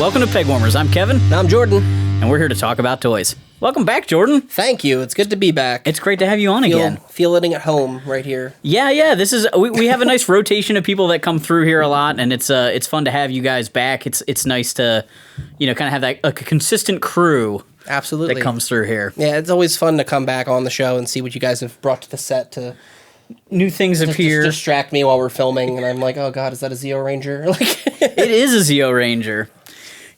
Welcome to Pegwarmers. I'm Kevin. And I'm Jordan. And we're here to talk about toys. Welcome back, Jordan. Thank you. It's good to be back. It's great to have you on again. Feeling at home right here. Yeah. This is we have a nice rotation of people that come through here a lot, and it's fun to have you guys back. It's nice to, kind of have that a consistent crew. Absolutely. That comes through here. Yeah, it's always fun to come back on the show and see what you guys have brought to the set to new things appear. Just distract me while we're filming, and I'm like, oh god, is that a Zeo Ranger? It is a Zeo Ranger.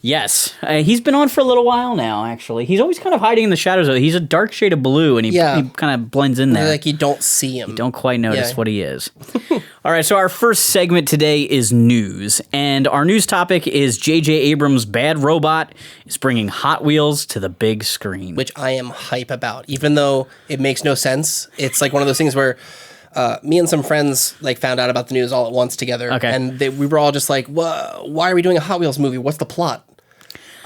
Yes, he's been on for a little while now, actually. He's always kind of hiding in the shadows, though. He's a dark shade of blue, and he kind of blends in there. Like you don't see him. You don't quite notice what he is. All right, so our first segment today is news, and our news topic is J.J. Abrams' Bad Robot is bringing Hot Wheels to the big screen. Which I am hype about, even though it makes no sense. It's like one of those things where me and some friends found out about the news all at once together, and we were all just like, why are we doing a Hot Wheels movie? What's the plot?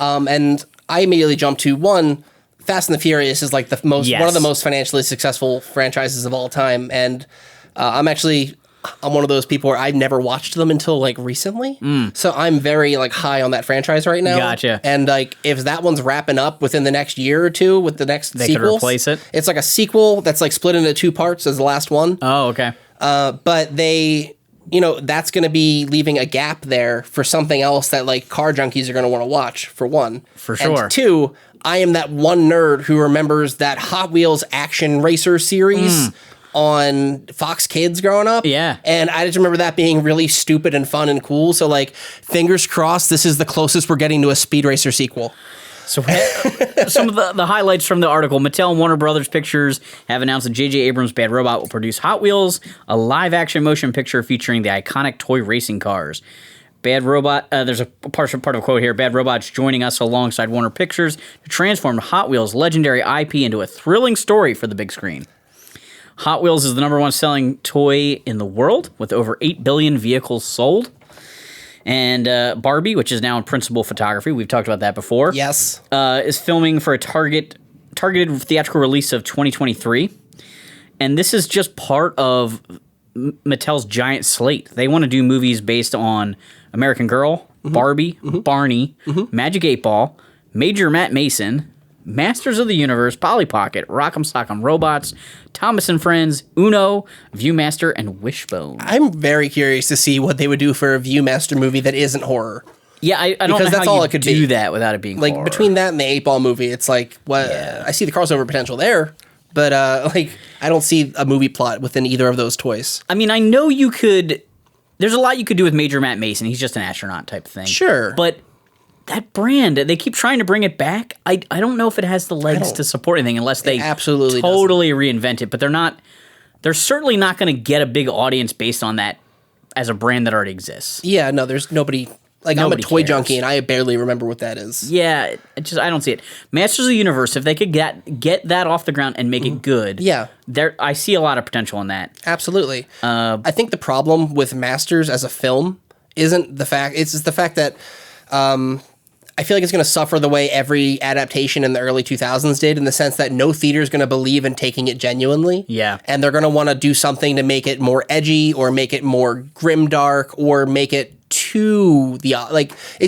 And I immediately jumped to one. Fast and the Furious is like one of the most financially successful franchises of all time, and I'm one of those people where I've never watched them until recently. So I'm very high on that franchise right now. Gotcha. And if that one's wrapping up within the next year or two with the next sequels, could replace it. It's like a sequel that's split into two parts as the last one. Oh, okay. But they, that's going to be leaving a gap there for something else that car junkies are going to want to watch, for one. For sure. And two, I am that one nerd who remembers that Hot Wheels action racer series on Fox Kids growing up. Yeah. And I just remember that being really stupid and fun and cool. So fingers crossed, this is the closest we're getting to a Speed Racer sequel. So some of the highlights from the article: Mattel and Warner Brothers Pictures have announced that J.J. Abrams' Bad Robot will produce Hot Wheels, a live-action motion picture featuring the iconic toy racing cars. Bad Robot, there's a part of a quote here, Bad Robot's joining us alongside Warner Pictures to transform Hot Wheels' legendary IP into a thrilling story for the big screen. Hot Wheels is the #1 selling toy in the world, with over 8 billion vehicles sold. And Barbie, which is now in principal photography, we've talked about that before. Yes. Is filming for a targeted theatrical release of 2023. And this is just part of Mattel's giant slate. They want to do movies based on American Girl, Barbie, Barney, Magic 8 Ball, Major Matt Mason, Masters of the Universe, Polly Pocket, Rock'em Sock'em Robots, Thomas and Friends, Uno, Viewmaster, and Wishbone. I'm very curious to see what they would do for a Viewmaster movie that isn't horror. Yeah, I don't know how you could do that without it being horror. Between that and the 8 Ball movie, it's I see the crossover potential there, but I don't see a movie plot within either of those toys. I mean, I know you could. There's a lot you could do with Major Matt Mason. He's just an astronaut type thing. Sure, but that brand, they keep trying to bring it back. I don't know if it has the legs to support anything unless they absolutely totally reinvent it. But they're certainly not going to get a big audience based on that as a brand that already exists. Yeah, no, there's nobody. I'm a toy junkie and I barely remember what that is. Yeah, I don't see it. Masters of the Universe, if they could get that off the ground and make it good, I see a lot of potential in that. Absolutely. I think the problem with Masters as a film isn't the fact. It's just the fact that I feel like it's going to suffer the way every adaptation in the early 2000s did, in the sense that no theater is going to believe in taking it genuinely. Yeah. And they're going to want to do something to make it more edgy or make it more grimdark or make it it's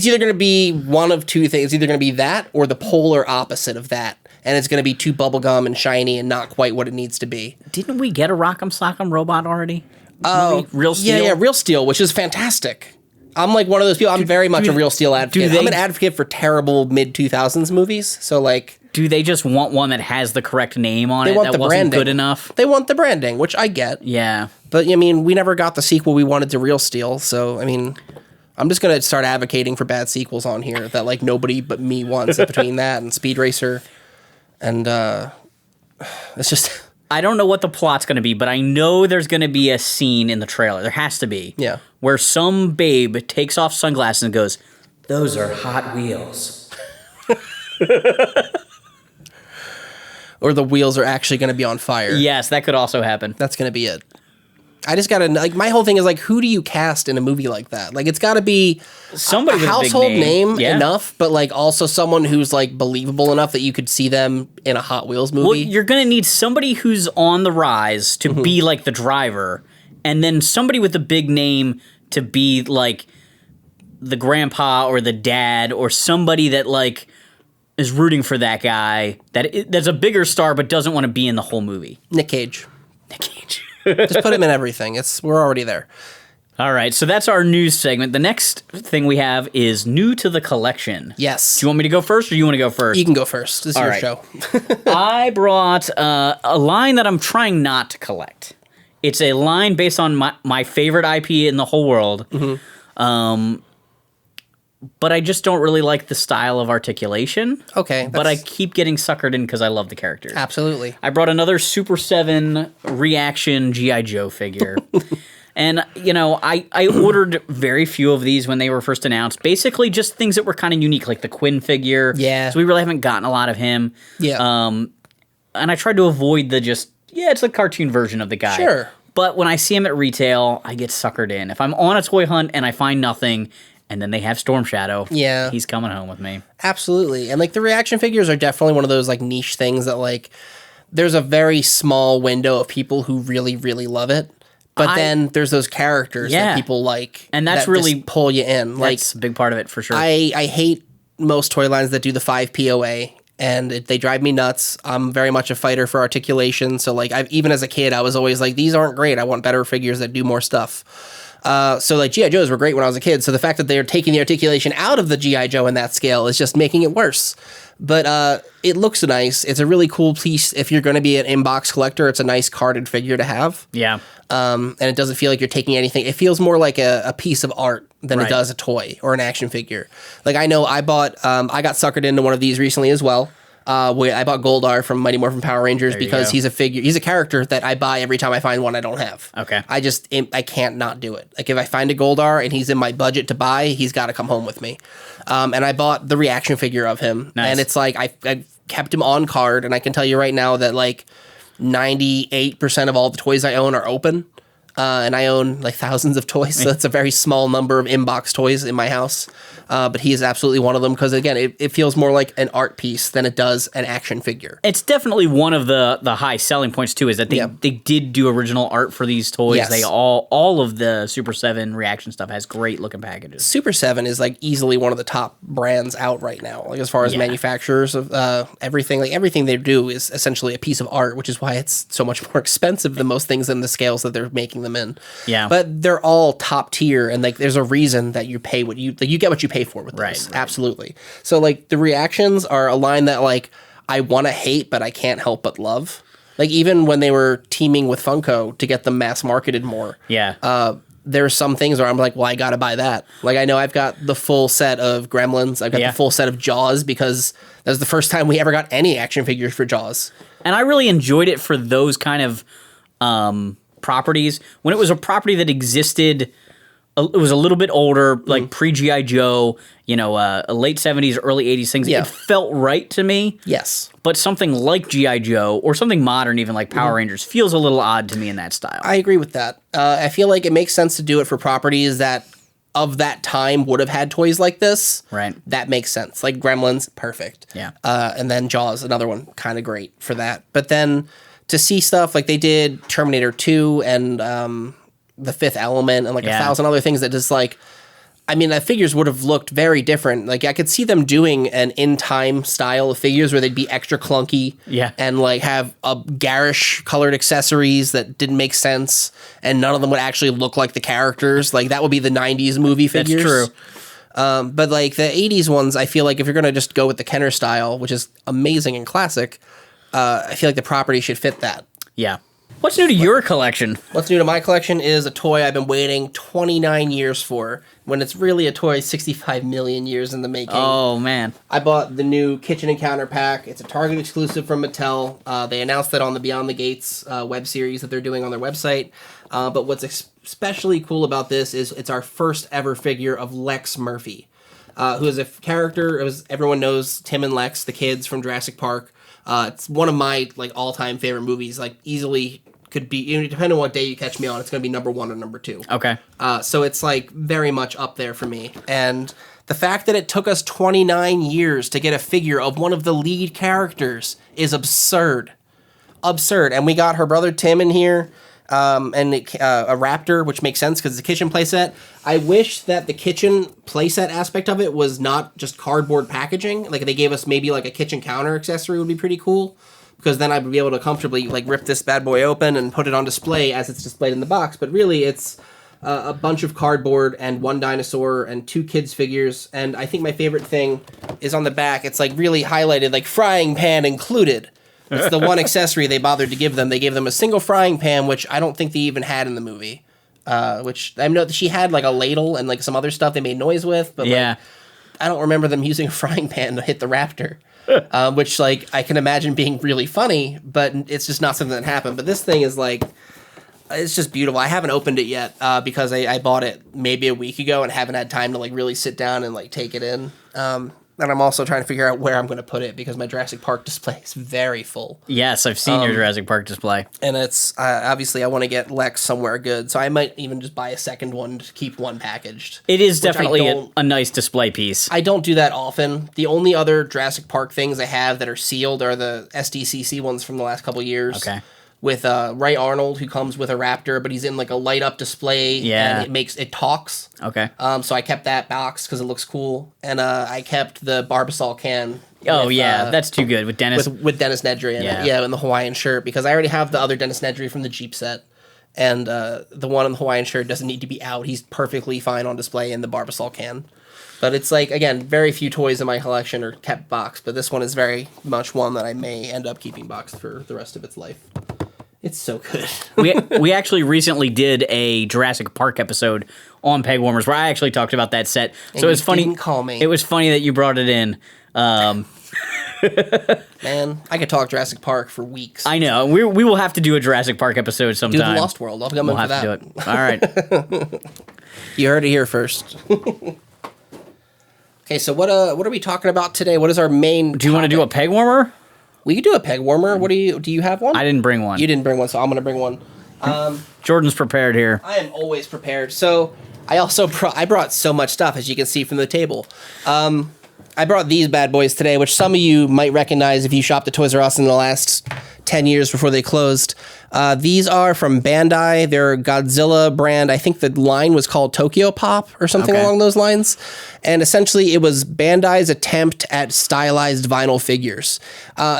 either going to be one of two things. It's either going to be that or the polar opposite of that. And it's going to be too bubblegum and shiny and not quite what it needs to be. Didn't we get a Rock'em Sock'em Robot already? Oh, Real Steel? Yeah, Real Steel, which is fantastic. I'm one of those people. I'm very much a Real Steel advocate. I'm an advocate for terrible mid-2000s movies. So, do they just want one that has the correct name on it that wasn't branding. Good enough? They want the branding, which I get. Yeah. But, we never got the sequel we wanted to Real Steel. So, I'm just going to start advocating for bad sequels on here that, nobody but me wants, between that and Speed Racer. And, it's just... I don't know what the plot's going to be, but I know there's going to be a scene in the trailer. There has to be. Yeah. Where some babe takes off sunglasses and goes, "Those are Hot Wheels." Or the wheels are actually going to be on fire. Yes, that could also happen. That's going to be it. I just gotta my whole thing is who do you cast in a movie like that? It's got to be somebody a with household a big name enough, but also someone who's believable enough that you could see them in a Hot Wheels movie. Well, you're gonna need somebody who's on the rise to be the driver, and then somebody with a big name to be the grandpa or the dad or somebody that like is rooting for that guy that's a bigger star but doesn't want to be in the whole movie. Nick Cage. Nick Cage. Just put him in everything. We're already there. All right, so that's our news segment. The next thing we have is new to the collection. Yes. Do you want me to go first, or you want to go first? You can go first. This is your show. I brought a line that I'm trying not to collect. It's a line based on my favorite IP in the whole world. Mm-hmm. But I just don't really like the style of articulation. Okay. But I keep getting suckered in because I love the characters. Absolutely. I brought another Super 7 reaction G.I. Joe figure. And, you know, I ordered very few of these when they were first announced. Basically just things that were kind of unique, like the Quinn figure. Yeah. So we really haven't gotten a lot of him. Yeah. And I tried to avoid the just, it's a cartoon version of the guy. Sure. But when I see him at retail, I get suckered in. If I'm on a toy hunt and I find nothing, and then they have Storm Shadow, he's coming home with me. Absolutely. And, like, the reaction figures are definitely one of those, like, niche things that, like, there's a very small window of people who really, really love it. But then there's those characters that people like, and that's that really just pull you in. That's a big part of it for sure. I hate most toy lines that do the 5 POA, and they drive me nuts. I'm very much a fighter for articulation, so like even as a kid, I was always like, these aren't great. I want better figures that do more stuff. So like G.I. Joes were great when I was a kid. So the fact that they're taking the articulation out of the G.I. Joe in that scale is just making it worse. But it looks nice. It's a really cool piece. If you're going to be an inbox collector, it's a nice carded figure to have. Yeah. And it doesn't feel like you're taking anything. It feels more like a piece of art than it does a toy or an action figure. Like I know I got suckered into one of these recently as well. Where I bought Goldar from Mighty Morphin Power Rangers because he's a character that I buy every time I find one I don't have. Okay. I can't not do it. Like if I find a Goldar and he's in my budget to buy, he's got to come home with me. And I bought the reaction figure of him. Nice. And it's like I kept him on card, and I can tell you right now that like 98% of all the toys I own are open. And I own like thousands of toys, so that's a very small number of inbox toys in my house. But he is absolutely one of them because, again, it feels more like an art piece than it does an action figure. It's definitely one of the high selling points, too, is that they did do original art for these toys. Yes. They all of the Super 7 reaction stuff has great looking packages. Super 7 is like easily one of the top brands out right now, like as far as manufacturers of everything. Like everything they do is essentially a piece of art, which is why it's so much more expensive than most things in the scales that they're making them in. Yeah. But they're all top tier, and like there's a reason that you pay you get what you pay for with those. Right. Absolutely. So like the reactions are a line that like I want to hate, but I can't help but love. Like even when they were teaming with Funko to get them mass marketed more. Yeah. There's some things where I'm like, well, I got to buy that. Like I know I've got the full set of Gremlins. I've got the full set of Jaws because that was the first time we ever got any action figures for Jaws. And I really enjoyed it for those kind of properties. When it was a property that existed, it was a little bit older, like pre-G.I. Joe, late 70s, early 80s things. Yeah. It felt right to me. Yes. But something like G.I. Joe or something modern, even like Power Rangers, feels a little odd to me in that style. I agree with that. I feel like it makes sense to do it for properties that of that time would have had toys like this. Right. That makes sense. Like Gremlins, perfect. Yeah. And then Jaws, another one, kind of great for that. But then to see stuff like they did Terminator 2 and The Fifth Element and like 1,000 other things that just like, I mean, the figures would have looked very different. Like I could see them doing an in-time style of figures where they'd be extra clunky and like have a garish colored accessories that didn't make sense and none of them would actually look like the characters. Like that would be the 90s movie figures. That's true. But like the 80s ones, I feel like if you're going to just go with the Kenner style, which is amazing and classic, I feel like the property should fit that. Yeah. What's new to your collection? What's new to my collection is a toy I've been waiting 29 years for, when it's really a toy 65 million years in the making. Oh, man. I bought the new Kitchen Encounter pack. It's a Target exclusive from Mattel. They announced that on the Beyond the Gates web series that they're doing on their website. But what's especially cool about this is it's our first ever figure of Lex Murphy, who is a character, everyone knows Tim and Lex, the kids from Jurassic Park. It's one of my like all-time favorite movies. Like easily could be, depending on what day you catch me on, it's going to be number 1 or number 2. Okay. So it's like very much up there for me. And the fact that it took us 29 years to get a figure of one of the lead characters is absurd. Absurd. And we got her brother Tim in here. and a Raptor, which makes sense because it's a kitchen playset. I wish that the kitchen playset aspect of it was not just cardboard packaging. Like they gave us maybe like a kitchen counter accessory would be pretty cool, because then I would be able to comfortably like rip this bad boy open and put it on display as it's displayed in the box. But really, it's a bunch of cardboard and one dinosaur and 2 kids figures. And I think my favorite thing is on the back. It's like really highlighted, like frying pan included. It's the one accessory they bothered to give them. They gave them a single frying pan, which I don't think they even had in the movie. Which I know that she had like a ladle and like some other stuff they made noise with, but like, I don't remember them using a frying pan to hit the Raptor. Which like I can imagine being really funny, but it's just not something that happened. But this thing is like, it's just beautiful. I haven't opened it yet because I bought it maybe a week ago and haven't had time to like really sit down and like take it in. And I'm also trying to figure out where I'm going to put it because my Jurassic Park display is very full. Yes, I've seen your Jurassic Park display. And it's, obviously I want to get Lex somewhere good, so I might even just buy a second one to keep one packaged. It is definitely a nice display piece. I don't do that often. The only other Jurassic Park things I have that are sealed are the SDCC ones from the last couple years. Okay. With Ray Arnold, who comes with a Raptor, but he's in like a light up display. Yeah. And it talks. Okay. So I kept that box because it looks cool, and I kept the Barbasol can. Oh that's too good with Dennis. With Dennis Nedry in it. Yeah, in the Hawaiian shirt, because I already have the other Dennis Nedry from the Jeep set, and the one in the Hawaiian shirt doesn't need to be out. He's perfectly fine on display in the Barbasol can. But it's like, again, very few toys in my collection are kept boxed, but this one is very much one that I may end up keeping boxed for the rest of its life. It's so good. we actually recently did a Jurassic Park episode on Pegwarmers where I actually talked about that set. So it was funny. Didn't call me. It was funny that you brought it in. Man, I could talk Jurassic Park for weeks. I know. We will have to do a Jurassic Park episode sometime. Do the Lost World. I'll come in for that. We'll have to do it. All right. You heard it here first. Okay, so what are we talking about today? What is our main Do you want to do a peg warmer? We could do a peg warmer. What do you have one? I didn't bring one. You didn't bring one, so I'm going to bring one. Jordan's prepared here. I am always prepared. So I also brought so much stuff, as you can see from the table. I brought these bad boys today, which some of you might recognize if you shopped at Toys R Us in the last 10 years before they closed. These are from Bandai. They're Godzilla brand. I think the line was called Tokyo Pop or something along those lines. And essentially it was Bandai's attempt at stylized vinyl figures.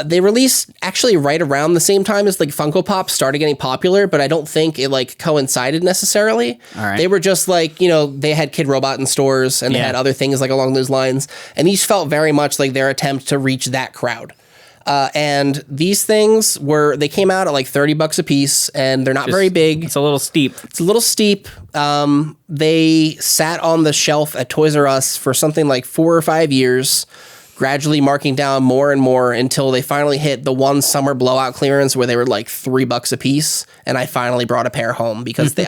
They released actually right around the same time as like Funko Pop started getting popular, but I don't think it like coincided necessarily. All right. They were just like, they had Kid Robot in stores and they had other things like along those lines. And these felt very much like their attempt to reach that crowd. And these things they came out at like $30 a piece, and they're not very big. It's a little steep. They sat on the shelf at Toys R Us for something like 4 or 5 years, gradually marking down more and more until they finally hit the one summer blowout clearance where they were like $3 a piece. And I finally brought a pair home because they,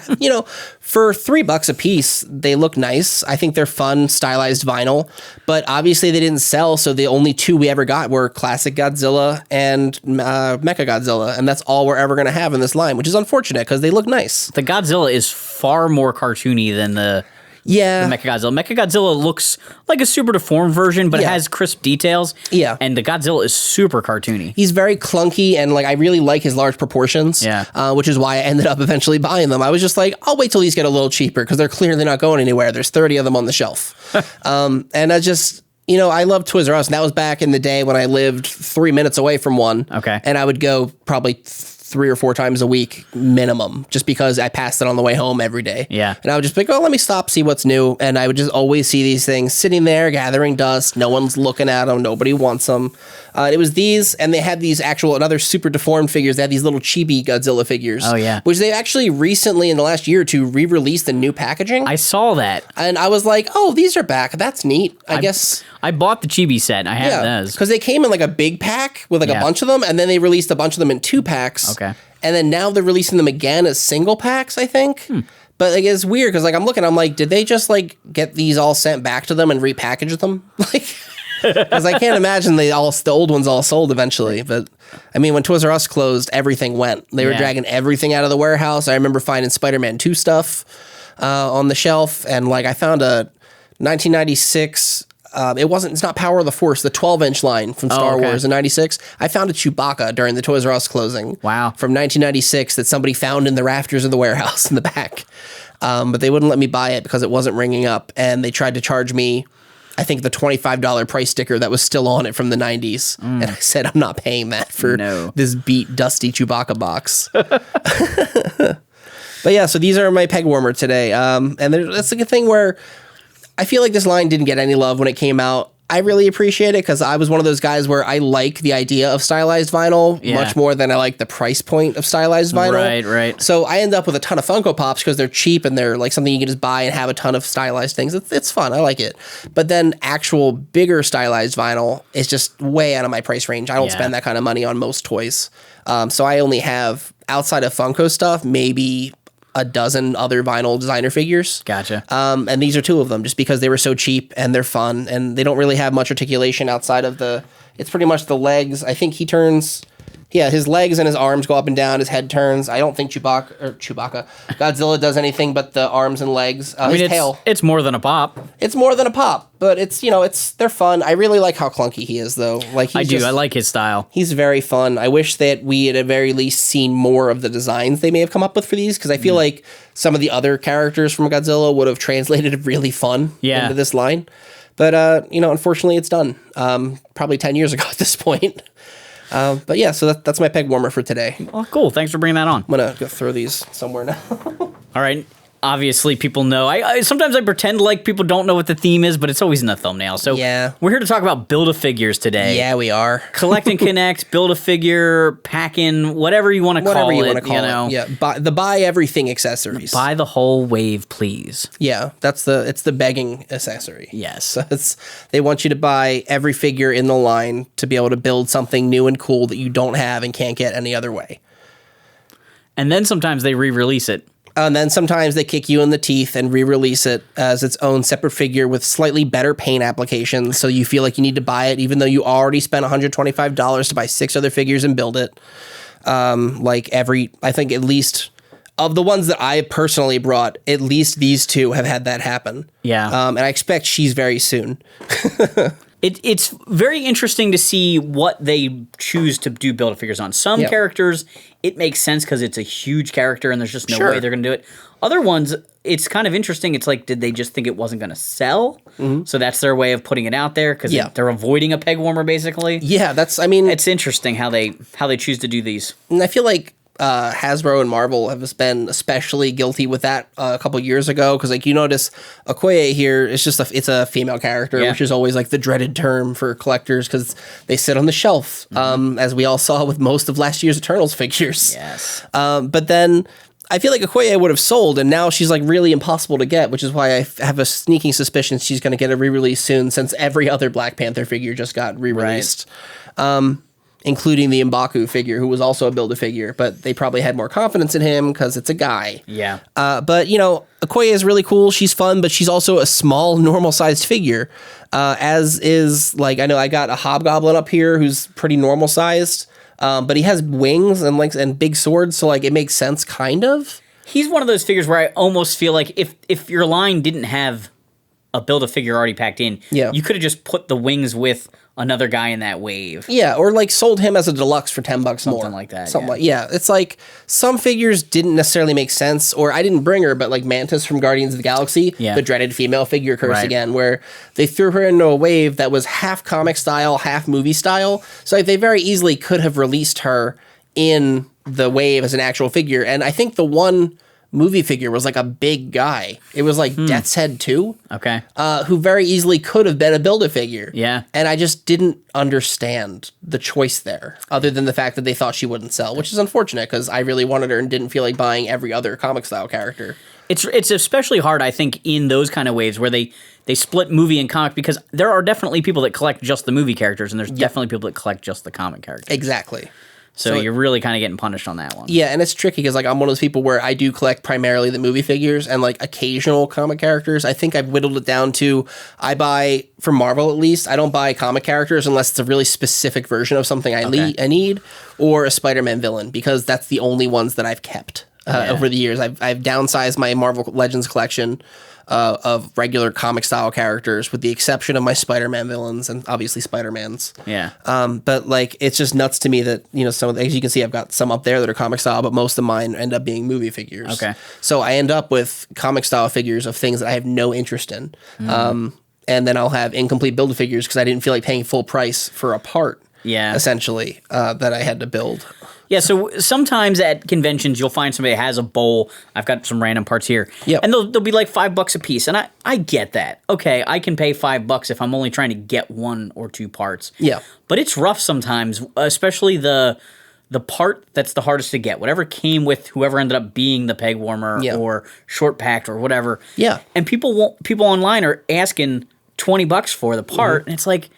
for $3 a piece, they look nice. I think they're fun, stylized vinyl, but obviously they didn't sell. So the only 2 we ever got were Classic Godzilla and Mecha Godzilla. And that's all we're ever going to have in this line, which is unfortunate because they look nice. The Godzilla is far more cartoony than the Mechagodzilla. Mechagodzilla looks like a super deformed version, but it has crisp details. Yeah. And the Godzilla is super cartoony. He's very clunky, and like I really like his large proportions. Yeah. Which is why I ended up eventually buying them. I was just like, I'll wait till these get a little cheaper because they're clearly not going anywhere. There's 30 of them on the shelf. And I just, I love Toys R Us, and that was back in the day when I lived 3 minutes away from one. Okay. And I would go probably 3 or 4 times a week minimum, just because I passed it on the way home every day. Yeah. And I would just be like, let me stop, see what's new. And I would just always see these things sitting there, gathering dust. No one's looking at them. Nobody wants them. It was these, and they had these another super deformed figures. They had these little chibi Godzilla figures. Oh, yeah. Which they actually recently, in the last year or 2, re-released in new packaging. I saw that. And I was like, oh, these are back. That's neat. I guess. I bought the chibi set. I had those. Because they came in like a big pack with like a bunch of them, and then they released a bunch of them in 2 packs. Okay. And then now they're releasing them again as single packs, I think. But like it's weird because like I'm like, did they just like get these all sent back to them and repackage them? Like, because I can't imagine the old ones all sold eventually. But I mean, when Toys R Us closed, everything went. They were dragging everything out of the warehouse. I remember finding Spider-Man 2 stuff on the shelf, and like I found a 1996 it's not Power of the Force, the 12-inch line from Star Wars in 96. I found a Chewbacca during the Toys R Us closing. Wow. From 1996 that somebody found in the rafters of the warehouse in the back. But they wouldn't let me buy it because it wasn't ringing up. And they tried to charge me, I think, the $25 price sticker that was still on it from the 90s. And I said, I'm not paying that for this beat, dusty Chewbacca box. But yeah, so these are my peg warmer today. And that's like a thing where I feel like this line didn't get any love when it came out. I really appreciate it because I was one of those guys where I like the idea of stylized vinyl much more than I like the price point of stylized vinyl. Right. So I end up with a ton of Funko Pops because they're cheap and they're like something you can just buy and have a ton of stylized things. It's fun. I like it. But then actual bigger stylized vinyl is just way out of my price range. I don't spend that kind of money on most toys. So I only have, outside of Funko stuff, maybe a dozen other vinyl designer figures. Gotcha. And these are two of them just because they were so cheap and they're fun and they don't really have much articulation outside of it's pretty much the legs. I think he turns, his legs and his arms go up and down, his head turns. I don't think Godzilla does anything but the arms and legs. His tail. It's more than a pop. It's more than a pop, but they're fun. I really like how clunky he is though. I like his style. He's very fun. I wish that we at the very least seen more of the designs they may have come up with for these because I feel like some of the other characters from Godzilla would have translated really fun into this line. But unfortunately it's done. Probably 10 years ago at this point. But yeah, so that's my peg warmer for today. Oh, cool. Thanks for bringing that on. I'm going to go throw these somewhere now. All right. Obviously, people know. Sometimes I pretend like people don't know what the theme is, but it's always in the thumbnail. So we're here to talk about Build-A-Figures today. Yeah, we are. Collect and connect, Build-A-Figure, pack-in, whatever you want to call it. Yeah, buy everything accessories. Buy the whole wave, please. Yeah, it's the begging accessory. Yes. So they want you to buy every figure in the line to be able to build something new and cool that you don't have and can't get any other way. And then sometimes they re-release it. And then sometimes they kick you in the teeth and re-release it as its own separate figure with slightly better paint applications. So you feel like you need to buy it, even though you already spent $125 to buy 6 other figures and build it. I think at least of the ones that I personally brought, at least these two have had that happen. Yeah. And I expect she's very soon. It's very interesting to see what they choose to do Build-A-Figures on. Some characters, it makes sense because it's a huge character and there's just no way they're going to do it. Other ones, it's kind of interesting. It's like, did they just think it wasn't going to sell? Mm-hmm. So that's their way of putting it out there because they're avoiding a peg warmer, basically. Yeah, it's interesting how they choose to do these. And I feel like Hasbro and Marvel have been especially guilty with that a couple years ago because you notice Okoye here is it's a female character, which is always like the dreaded term for collectors because they sit on the shelf, as we all saw with most of last year's Eternals figures. Yes. But then I feel like Okoye would have sold, and now she's really impossible to get, which is why I have a sneaking suspicion she's going to get a re-release soon since every other Black Panther figure just got re-released. Right. Including the M'Baku figure, who was also a Build-A-Figure, but they probably had more confidence in him because it's a guy. Yeah. But, Okoye is really cool. She's fun, but she's also a small, normal-sized figure, as is, I know I got a Hobgoblin up here who's pretty normal-sized, but he has wings and big swords, so, it makes sense, kind of. He's one of those figures where I almost feel like if your line didn't have a Build-A-Figure already packed in, you could have just put the wings with another guy in that wave. Yeah, or sold him as a deluxe for $10 more. Something like that. It's some figures didn't necessarily make sense, or I didn't bring her, but Mantis from Guardians of the Galaxy, the dreaded female figure curse again, where they threw her into a wave that was half comic style, half movie style. So they very easily could have released her in the wave as an actual figure. And I think the one movie figure was a big guy. It was Death's Head 2. Okay. Who very easily could have been a Build-A-Figure. Yeah. And I just didn't understand the choice there, other than the fact that they thought she wouldn't sell, which is unfortunate because I really wanted her and didn't feel like buying every other comic style character. It's especially hard, I think, in those kind of waves where they split movie and comic because there are definitely people that collect just the movie characters and there's definitely people that collect just the comic characters. Exactly. So you're really kind of getting punished on that one. Yeah, and it's tricky because I'm one of those people where I do collect primarily the movie figures and occasional comic characters. I think I've whittled it down to I buy, for Marvel at least, I don't buy comic characters unless it's a really specific version of something I need, or a Spider-Man villain, because that's the only ones that I've kept. over the years. I've downsized my Marvel Legends collection of regular comic style characters, with the exception of my Spider-Man villains and obviously Spider-Man's. Yeah. But like, it's just nuts to me that, you know, some of the, as you can see, I've got some up there that are comic style, but most of mine end up being movie figures. Okay. So I end up with comic style figures of things that I have no interest in. And then I'll have incomplete build figures because I didn't feel like paying full price for a part. Yeah. Essentially, that I had to build. Yeah, so sometimes at conventions you'll find somebody that has a bowl. I've got some random parts here. Yep. And they'll be like $5 a piece. And I get that. Okay, I can pay $5 if I'm only trying to get 1 or 2 parts. Yeah. But it's rough sometimes, especially the part that's the hardest to get. Whatever came with whoever ended up being the Pegwarmer or short packed or whatever. Yeah. And people online are asking $20 for the part, and it's like,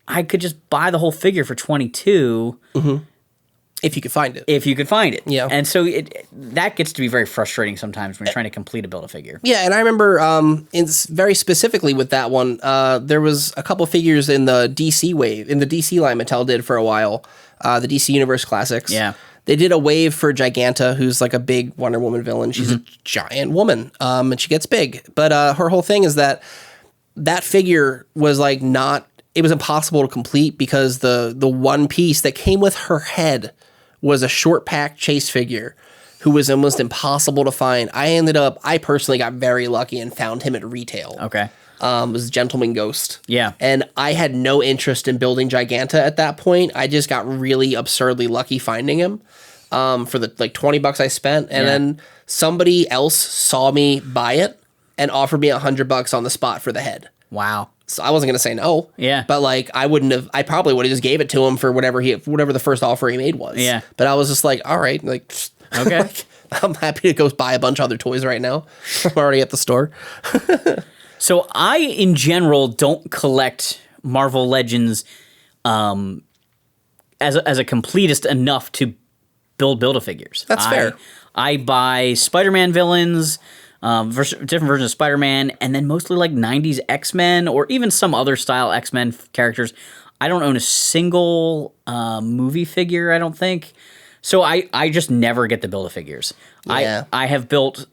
I could just buy the whole figure for $22. If you could find it. If you could find it. Yeah. And so that gets to be very frustrating sometimes when you're trying to complete a Build-A-Figure. Yeah, and I remember very specifically with that one, there was a couple figures in the DC wave, in the DC line Mattel did for a while, the DC Universe Classics. Yeah. They did a wave for Giganta, who's like a big Wonder Woman villain. She's a giant woman, and she gets big. But her whole thing is that figure was like it was impossible to complete because the one piece that came with her head was a short pack chase figure who was almost impossible to find. I personally got very lucky and found him at retail. Okay. It was Gentleman Ghost. Yeah. And I had no interest in building Giganta at that point. I just got really absurdly lucky finding him for the like $20 I spent. And then somebody else saw me buy it and offered me $100 on the spot for the head. Wow. So I wasn't going to say no. Yeah. But like, I probably would have just gave it to him for whatever the first offer he made was. Yeah. But I was just like, all right, like, okay. like, I'm happy to go buy a bunch of other toys right now. I'm already at the store. So I, in general, don't collect Marvel Legends as a completist enough to Build-A-Figures. That's fair. I buy Spider-Man villains, different versions of Spider-Man, and then mostly like 90s X-Men or even some other style X-Men characters. I don't own a single movie figure, I don't think. So I just never get the Build-A-Figures. Yeah. I have built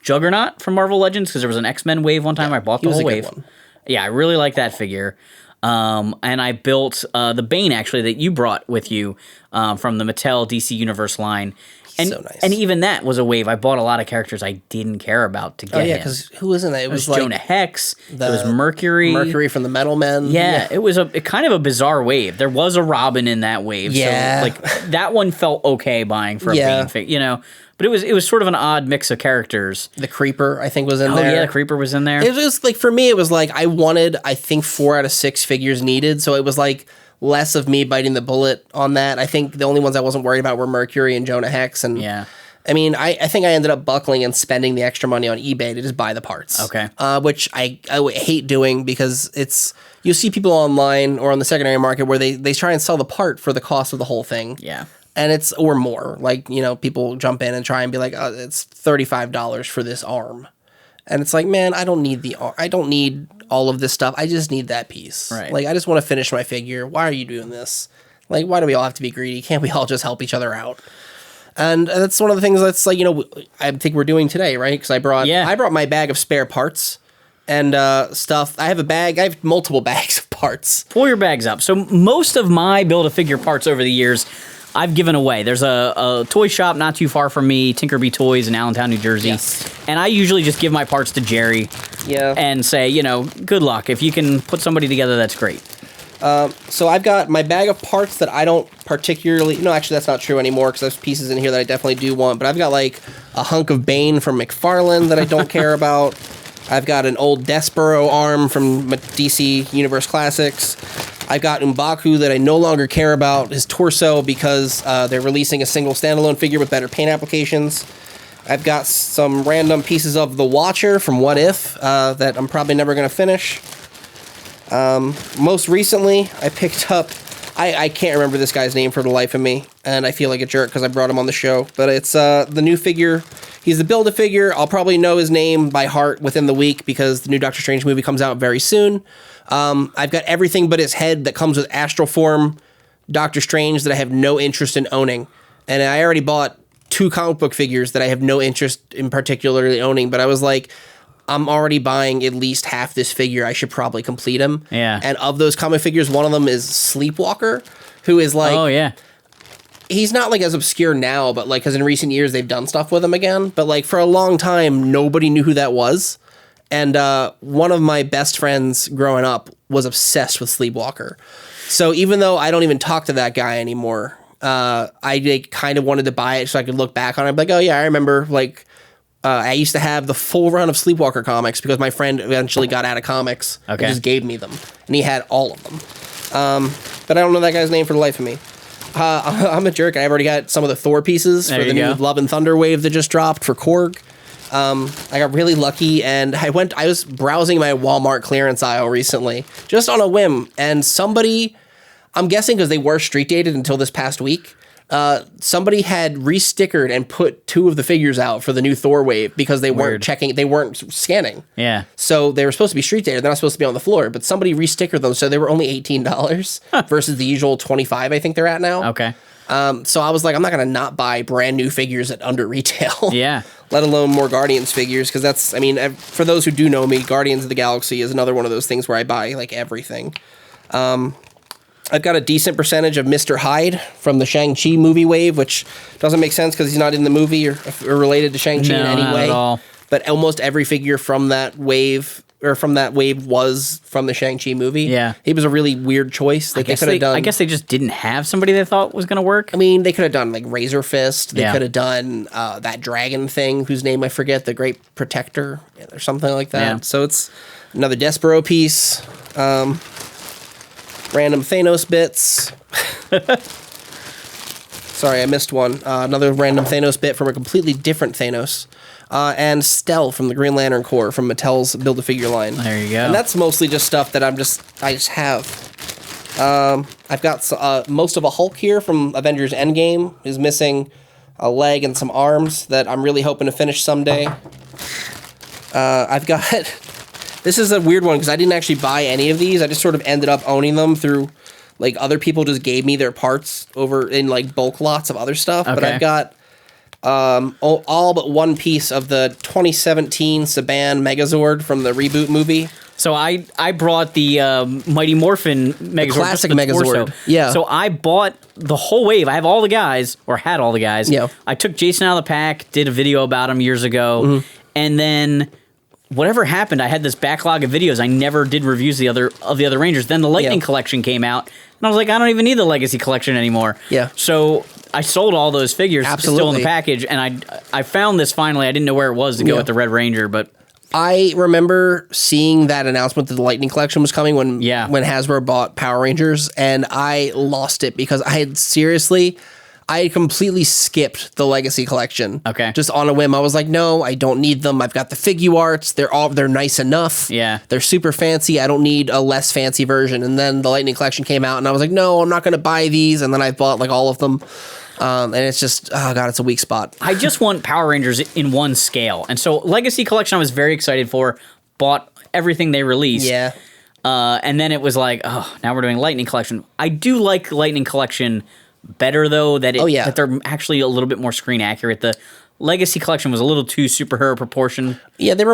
Juggernaut from Marvel Legends because there was an X-Men wave one time. I bought the whole wave. One. Yeah, I really like that figure. And I built the Bane, actually, that you brought with you from the Mattel DC Universe line. And, so nice. And even that was a wave. I bought a lot of characters I didn't care about to get. Oh, yeah, because who was in that? It was like Jonah Hex. It was Mercury. Mercury from the Metal Men. Yeah, it was kind of a bizarre wave. There was a Robin in that wave. Yeah. So, like, that one felt okay buying for a Bane figure, you know. But it was sort of an odd mix of characters. The Creeper, I think, was in there. Oh, yeah, the Creeper was in there. It was like, for me, it was like, I wanted, I think, 4 out of 6 figures needed. So it was like less of me biting the bullet on that. I think the only ones I wasn't worried about were Mercury and Jonah Hex. And yeah. I mean, I think I ended up buckling and spending the extra money on eBay to just buy the parts. Okay. Which I hate doing because you see people online or on the secondary market where they try and sell the part for the cost of the whole thing. Yeah. And or more. Like, you know, people jump in and try and be like, oh, it's $35 for this arm. And it's like, man, I don't need I don't need all of this stuff. I just need that piece. Right. Like, I just want to finish my figure. Why are you doing this? Like, why do we all have to be greedy? Can't we all just help each other out? And that's one of the things that's like, you know, I think we're doing today, right? Because I brought my bag of spare parts and stuff. I have multiple bags of parts. Pull your bags up. So most of my Build-A-Figure parts over the years, I've given away. There's a toy shop not too far from me, Tinkerby Toys in Allentown, New Jersey. Yes. And I usually just give my parts to Jerry and say, you know, good luck. If you can put somebody together, that's great. So I've got my bag of parts that I don't particularly... No, actually, that's not true anymore because there's pieces in here that I definitely do want. But I've got, like, a hunk of Bane from McFarlane that I don't care about. I've got an old Despero arm from DC Universe Classics. I've got M'Baku that I no longer care about, his torso, because they're releasing a single standalone figure with better paint applications. I've got some random pieces of The Watcher from What If that I'm probably never going to finish. Most recently, I picked up... I can't remember this guy's name for the life of me, and I feel like a jerk because I brought him on the show. But it's the new figure. He's the Build-A-Figure. I'll probably know his name by heart within the week because the new Doctor Strange movie comes out very soon. I've got everything but his head that comes with Astral Form Doctor Strange that I have no interest in owning. And I already bought 2 comic book figures that I have no interest in particularly owning, but I was like, I'm already buying at least half this figure. I should probably complete him. Yeah. And of those comic figures, one of them is Sleepwalker, who is like... Oh, yeah. He's not like as obscure now, but like, because in recent years they've done stuff with him again. But like for a long time, nobody knew who that was. And one of my best friends growing up was obsessed with Sleepwalker. So even though I don't even talk to that guy anymore, I like, kind of wanted to buy it so I could look back on it. I'm like, oh yeah, I remember like... I used to have the full run of Sleepwalker comics because my friend eventually got out of comics and just gave me them. And he had all of them. But I don't know that guy's name for the life of me. I'm a jerk. I've already got some of the Thor pieces for the new Love and Thunder wave that just dropped for Korg. I got really lucky, and I was browsing my Walmart clearance aisle recently, just on a whim, and somebody, I'm guessing because they were street dated until this past week, somebody had re-stickered and put 2 of the figures out for the new Thor wave because they weren't checking, they weren't scanning. Yeah. So they were supposed to be street dated. They're not supposed to be on the floor, but somebody re-stickered them, so they were only $18 versus the usual $25 I think they're at now. Okay. So I was like, I'm not going to not buy brand new figures at under retail. Yeah. Let alone more Guardians figures, because that's, I mean, for those who do know me, Guardians of the Galaxy is another one of those things where I buy like everything. I've got a decent percentage of Mr. Hyde from the Shang-Chi movie wave, which doesn't make sense because he's not in the movie or related to Shang-Chi in any way. Not at all. But almost every figure from that wave was from the Shang-Chi movie. Yeah. He was a really weird choice. Like I guess they just didn't have somebody they thought was going to work. I mean, they could have done like Razor Fist. They could have done that dragon thing whose name I forget, the Great Protector or something like that. Yeah. So it's another Despero piece. Random Thanos bits. Sorry, I missed one. Another random Thanos bit from a completely different Thanos. And Stell from the Green Lantern Corps from Mattel's Build-A-Figure line. There you go. And that's mostly just stuff that I just have. I've got most of a Hulk here from Avengers Endgame. Is missing a leg and some arms that I'm really hoping to finish someday. I've got... This is a weird one because I didn't actually buy any of these. I just sort of ended up owning them through, like, other people just gave me their parts over in, like, bulk lots of other stuff. Okay. But I've got all but one piece of the 2017 Seban Megazord from the reboot movie. So I brought the Mighty Morphin Megazord. The classic Megazord. Torso. Yeah. So I bought the whole wave. I have all the guys, or had all the guys. Yeah. I took Jason out of the pack, did a video about him years ago, and then... Whatever happened, I had this backlog of videos. I never did reviews of the other Rangers. Then the Lightning Collection came out, and I was like, I don't even need the Legacy Collection anymore. Yeah. So I sold all those figures, still in the package, and I found this finally. I didn't know where it was to go with the Red Ranger, but I remember seeing that announcement that the Lightning Collection was coming when Hasbro bought Power Rangers, and I lost it because I had completely skipped the Legacy Collection. Okay. Just on a whim. I was like, no, I don't need them. I've got the Figuarts. They're nice enough. Yeah. They're super fancy. I don't need a less fancy version. And then the Lightning Collection came out, and I was like, no, I'm not going to buy these. And then I bought like all of them. And it's just, oh God, it's a weak spot. I just want Power Rangers in one scale. And so Legacy Collection I was very excited for. Bought everything they released. Yeah. And then it was like, oh, now we're doing Lightning Collection. I do like Lightning Collection better though that they're actually a little bit more screen accurate. The Legacy Collection was a little too superhero proportion. Yeah, they were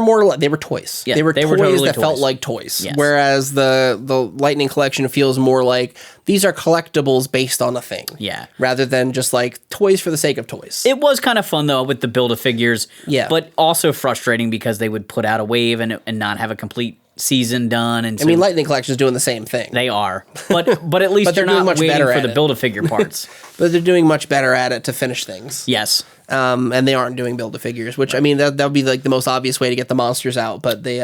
toys. Yeah, they were toys totally that felt like toys. Yes. Whereas the Lightning Collection feels more like these are collectibles based on a thing. Yeah. Rather than just like toys for the sake of toys. It was kind of fun though with the Build-A-Figures. Yeah. But also frustrating because they would put out a wave and not have a complete season done. And so I mean, Lightning Collection is doing the same thing. They are, but at least they're not much waiting for the Build-A-Figure parts. But they're doing much better at it to finish things. Yes. And they aren't doing Build-A-Figures, which I mean that would be like the most obvious way to get the monsters out. But they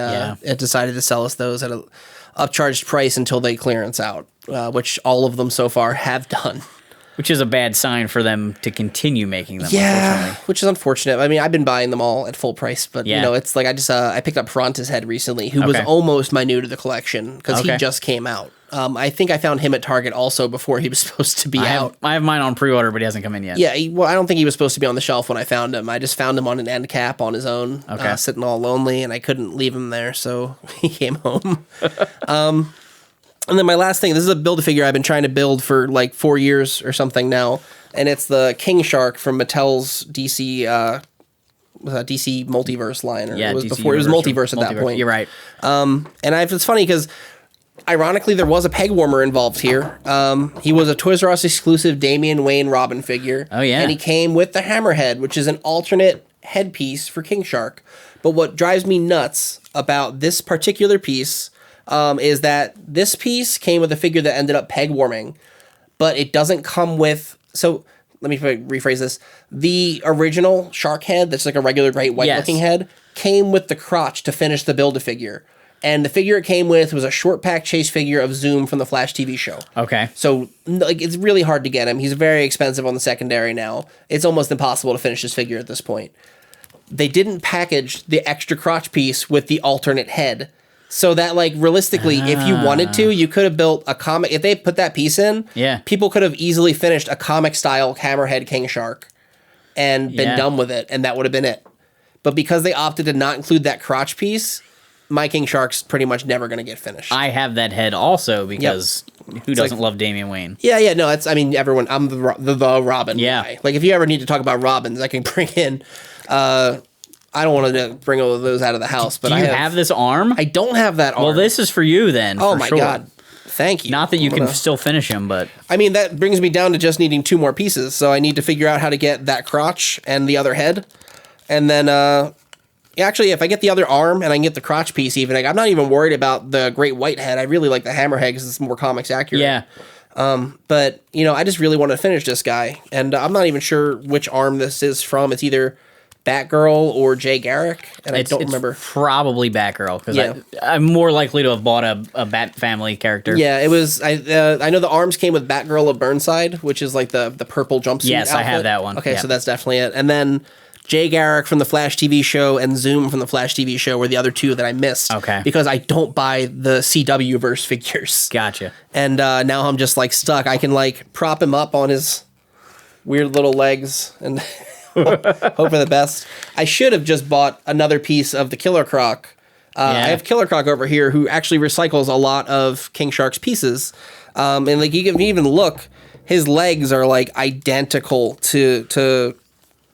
decided to sell us those at a upcharged price until they clearance out, which all of them so far have done. Which is a bad sign for them to continue making them, unfortunately. Which is unfortunate. I mean, I've been buying them all at full price, but, you know, it's like I picked up Frontis Head recently, who was almost my new to the collection, because he just came out. I think I found him at Target also before he was supposed to be out. I have mine on pre-order, but he hasn't come in yet. Yeah, I don't think he was supposed to be on the shelf when I found him. I just found him on an end cap on his own, sitting all lonely, and I couldn't leave him there, so he came home. And then my last thing, this is a Build-A-Figure I've been trying to build for like 4 years or something now. And it's the King Shark from Mattel's DC DC Multiverse line. Or it was before. It was Multiverse at that point. You're right. It's funny because ironically, there was a Pegwarmer involved here. He was a Toys R Us exclusive Damian Wayne Robin figure. Oh, yeah. And he came with the Hammerhead, which is an alternate headpiece for King Shark. But what drives me nuts about this particular piece is that this piece came with a figure that ended up peg-warming, but it doesn't come with... So, let me rephrase this. The original shark head, that's like a regular great white-looking head, came with the crotch to finish the Build-A-Figure. And the figure it came with was a short pack chase figure of Zoom from the Flash TV show. Okay. So, like, it's really hard to get him. He's very expensive on the secondary now. It's almost impossible to finish this figure at this point. They didn't package the extra crotch piece with the alternate head. So that, like, realistically, if you wanted to, you could have built a comic. If they put that piece in, people could have easily finished a comic-style Hammerhead King Shark and been done with it, and that would have been it. But because they opted to not include that crotch piece, my King Shark's pretty much never going to get finished. I have that head also because who doesn't love Damian Wayne? Yeah, no, everyone, I'm the Robin guy. Like, if you ever need to talk about Robins, I can bring in... I don't want to bring all of those out of the house, but Do you have this arm? I don't have that arm. Well, this is for you then. Oh my God. Thank you. Not that you can still finish him, but... I mean, that brings me down to just needing 2 more pieces, so I need to figure out how to get that crotch and the other head. And then, actually, if I get the other arm and I can get the crotch piece even, like, I'm not even worried about the Great White Head. I really like the Hammerhead because it's more comics accurate. Yeah. But, I just really want to finish this guy, and I'm not even sure which arm this is from. It's either Batgirl or Jay Garrick, and I don't remember. Probably Batgirl, because I'm more likely to have bought a Bat Family character. Yeah, it was. I know the arms came with Batgirl of Burnside, which is like the purple jumpsuit. Yes, outfit. I have that one. Okay, so that's definitely it. And then Jay Garrick from the Flash TV show and Zoom from the Flash TV show were the other 2 that I missed. Okay. Because I don't buy the CW verse figures. Gotcha. And now I'm just like stuck. I can like prop him up on his weird little legs and hope for the best. I should have just bought another piece of the Killer Croc. I have Killer Croc over here who actually recycles a lot of King Shark's pieces. And like you can even look, his legs are like identical to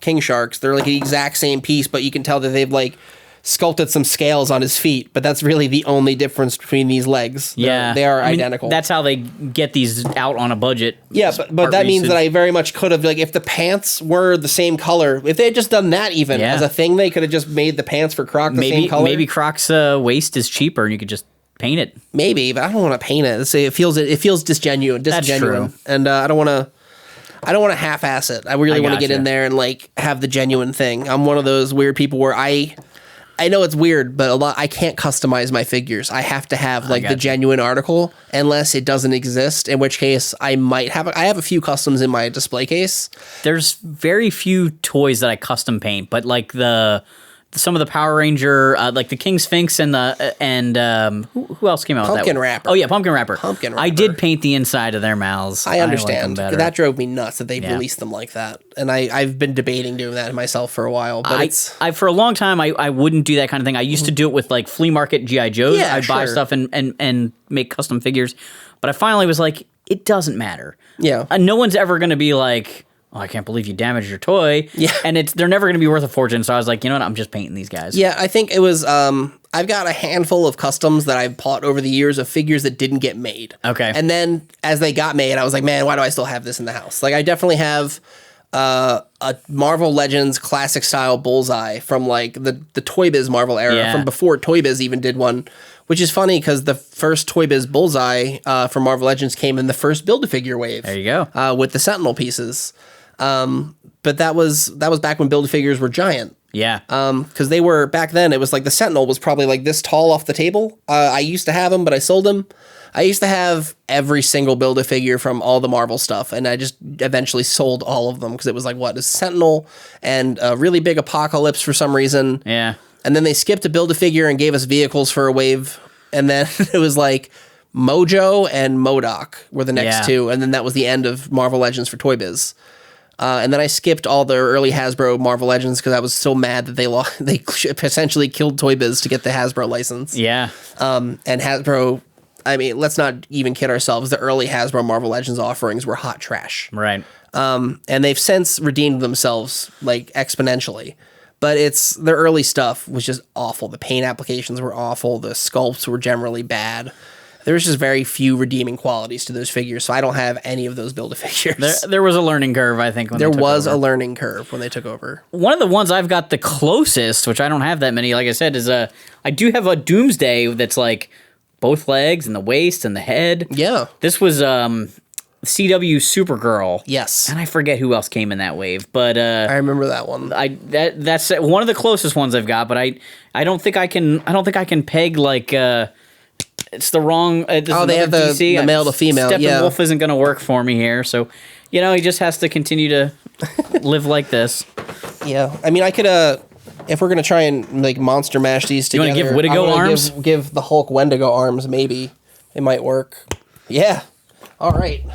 King Shark's. They're like the exact same piece, but you can tell that they've like sculpted some scales on his feet, but that's really the only difference between these legs. They are identical. That's how they get these out on a budget. Yeah, but that means that I very much could have, like, if the pants were the same color, if they had just done that even as a thing, they could have just made the pants for Croc the same color. Maybe Croc's waist is cheaper and you could just paint it. Maybe, but I don't want to paint it. It feels disgenuine. That's true. And I don't want to half-ass it. I really want to get in there and like have the genuine thing. I'm one of those weird people where I know it's weird, but I can't customize my figures. I have to have like the genuine article unless it doesn't exist, in which case I might have I have a few customs in my display case. There's very few toys that I custom paint, but like some of the Power Ranger, like the King Sphinx and who else came out with that? Pumpkin Wrapper. Oh yeah, Pumpkin Wrapper. Pumpkin Wrapper. I did paint the inside of their mouths. I understand. I like them that drove me nuts that they released them like that, and I've been debating doing that myself for a while. But for a long time I wouldn't do that kind of thing. I used to do it with like flea market GI Joes. I'd buy stuff and make custom figures, but I finally was like, it doesn't matter. Yeah, no one's ever going to be like, oh, I can't believe you damaged your toy. Yeah. And they're never going to be worth a fortune. So I was like, you know what? I'm just painting these guys. Yeah, I think it was, I've got a handful of customs that I've bought over the years of figures that didn't get made. Okay. And then as they got made, I was like, man, why do I still have this in the house? Like, I definitely have a Marvel Legends classic style Bullseye from like the Toy Biz Marvel era, from before Toy Biz even did one. Which is funny because the first Toy Biz Bullseye from Marvel Legends came in the first Build-A-Figure wave. There you go. With the Sentinel pieces. But that was back when Build-A-Figures were giant. Yeah. Because they were, back then, it was like the Sentinel was probably like this tall off the table. I used to have them, but I sold them. I used to have every single Build-A-Figure from all the Marvel stuff, and I just eventually sold all of them because it was like, what, a Sentinel and a really big Apocalypse for some reason. Yeah. And then they skipped a Build-A-Figure and gave us vehicles for a wave. And then it was like Mojo and MODOK were the next 2. And then that was the end of Marvel Legends for Toy Biz. And then I skipped all the early Hasbro Marvel Legends because I was so mad that they essentially killed Toy Biz to get the Hasbro license. Yeah. And Hasbro, I mean, let's not even kid ourselves. The early Hasbro Marvel Legends offerings were hot trash. Right. And they've since redeemed themselves like exponentially. But their early stuff was just awful. The paint applications were awful. The sculpts were generally bad. There's just very few redeeming qualities to those figures, so I don't have any of those Build-A-Figures. There was a learning curve, I think, when there they took was over. a learning curve when they took over. One of the ones I've got the closest, which I don't have that many, like I said, is I do have a Doomsday that's like both legs and the waist and the head. Yeah. This was CW Supergirl. Yes. And I forget who else came in that wave, but I remember that one. That's one of the closest ones I've got, but I don't think I can peg like it's the wrong. They have the male to female. Steppenwolf isn't going to work for me here, so he just has to continue to live like this. Yeah, I mean, I could if we're gonna try and like monster mash these together. You want to give Wendigo arms? Give the Hulk Wendigo arms. Maybe it might work. Yeah. All right.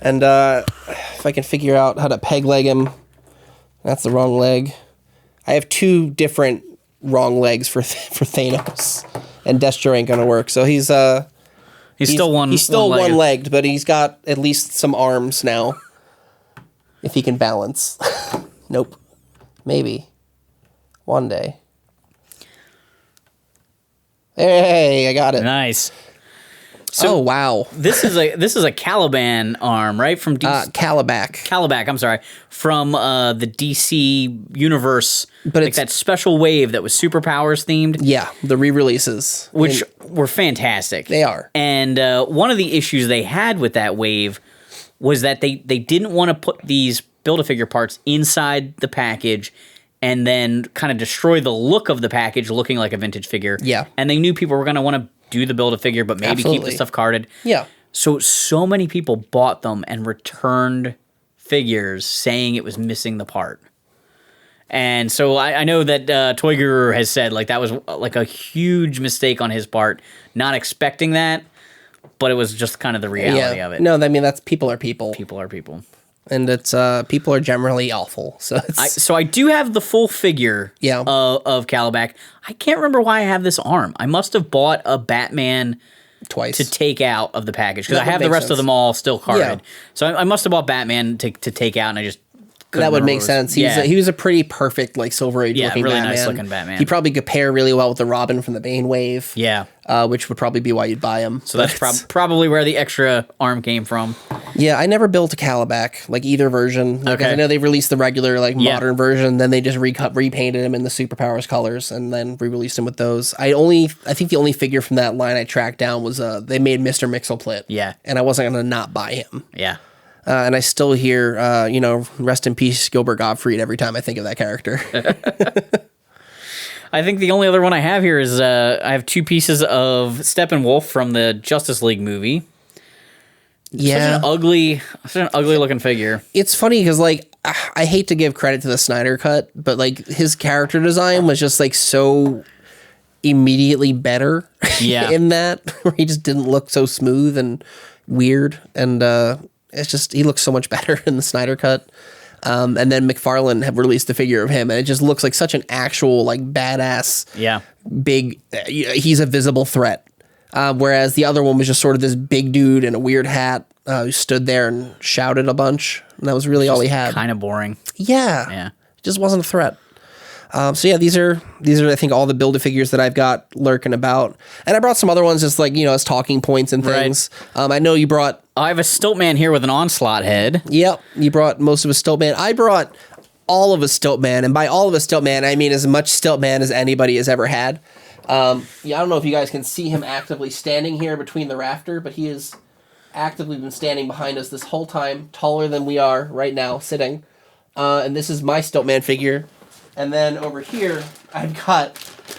And if I can figure out how to peg leg him, that's the wrong leg. I have 2 different wrong legs for Thanos. And Destro ain't gonna work, so he's still one-legged, but he's got at least some arms now. If he can balance. Nope. Maybe. One day. Hey, I got it. Nice. So, oh wow! This is a Caliban arm, right? From DC. Calabac. I'm sorry, from the DC universe, but it's that special wave that was superpowers themed. Yeah, the re-releases, which were fantastic. They are. And one of the issues they had with that wave was that they didn't want to put these Build-A-Figure parts inside the package and then kind of destroy the look of the package, looking like a vintage figure. Yeah. And they knew people were going to want to do the Build-A-Figure, but maybe keep the stuff carded. Yeah. So many people bought them and returned figures saying it was missing the part. And so I know that Toy Guru has said like that was like a huge mistake on his part, not expecting that, but it was just kind of the reality of it. No, I mean, that's people are people. People are people. And it's people are generally awful. So I do have the full figure of Calabac. I can't remember why I have this arm. I must have bought a Batman twice to take out of the package because I have the rest of them all still carded. Yeah. So I must have bought Batman to take out, and I just that would make sense. He was a pretty perfect like Silver Age looking really Batman. Nice looking Batman. He probably could pair really well with the Robin from the Bane wave. Yeah, which would probably be why you'd buy him. So that's probably where the extra arm came from. Yeah, I never built a Calabac, like either version. Like, I know they released the regular, like modern version, then they just repainted him in the Superpowers colors and then re-released him with those. I think the only figure from that line I tracked down was they made Mr. Mxyzptlk. Yeah. And I wasn't going to not buy him. Yeah. And I still hear, rest in peace, Gilbert Gottfried, every time I think of that character. I think the only other one I have here is I have 2 pieces of Steppenwolf from the Justice League movie. Yeah. Such an ugly looking figure. It's funny because, like, I hate to give credit to the Snyder Cut, but, like, his character design was just, like, so immediately better in that, where he just didn't look so smooth and weird. And it's just, he looks so much better in the Snyder Cut. And then McFarlane have released the figure of him, and it just looks like such an actual, like, badass, big, he's a visible threat. Whereas the other one was just sort of this big dude in a weird hat who stood there and shouted a bunch. And that was really all he had. Kind of boring. Yeah. It just wasn't a threat. So yeah, these are I think all the Build-A-Figures that I've got lurking about. And I brought some other ones just like, as talking points and things. Right. I know you brought... I have a Stiltman here with an Onslaught head. Yep. You brought most of a Stiltman. I brought all of a Stiltman. And by all of a Stiltman, I mean as much Stiltman as anybody has ever had. I don't know if you guys can see him actively standing here between the rafter, but he has actively been standing behind us this whole time, taller than we are right now, sitting. And this is my Stiltman figure. And then over here, I've got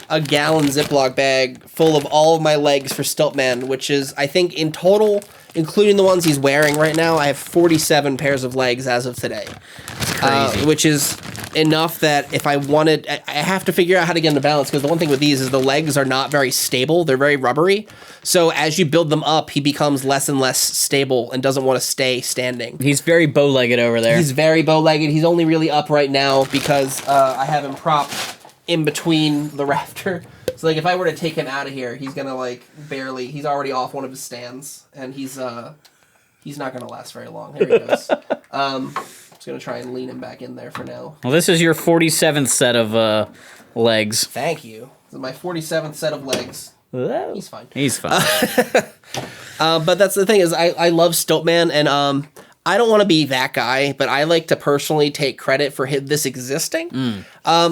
a gallon Ziploc bag full of all of my legs for Stiltman, which is, I think, in total, including the ones he's wearing right now, I have 47 pairs of legs as of today. Crazy. Which is enough that if I wanted... I have to figure out how to get into balance, because the one thing with these is the legs are not very stable. They're very rubbery. So as you build them up, he becomes less and less stable and doesn't want to stay standing. He's very bow-legged over there. He's very bow-legged. He's only really up right now because I have him propped in between the rafter. So like if I were to take him out of here, he's gonna like barely. He's already off one of his stands, and he's not gonna last very long. Here he goes. Just gonna try and lean him back in there for now. Well, this is your 47th set of legs. Thank you. This is my 47th set of legs. Whoa. He's fine. He's fine. But that's the thing is I love Stiltman, and I don't want to be that guy, but I like to personally take credit for this existing.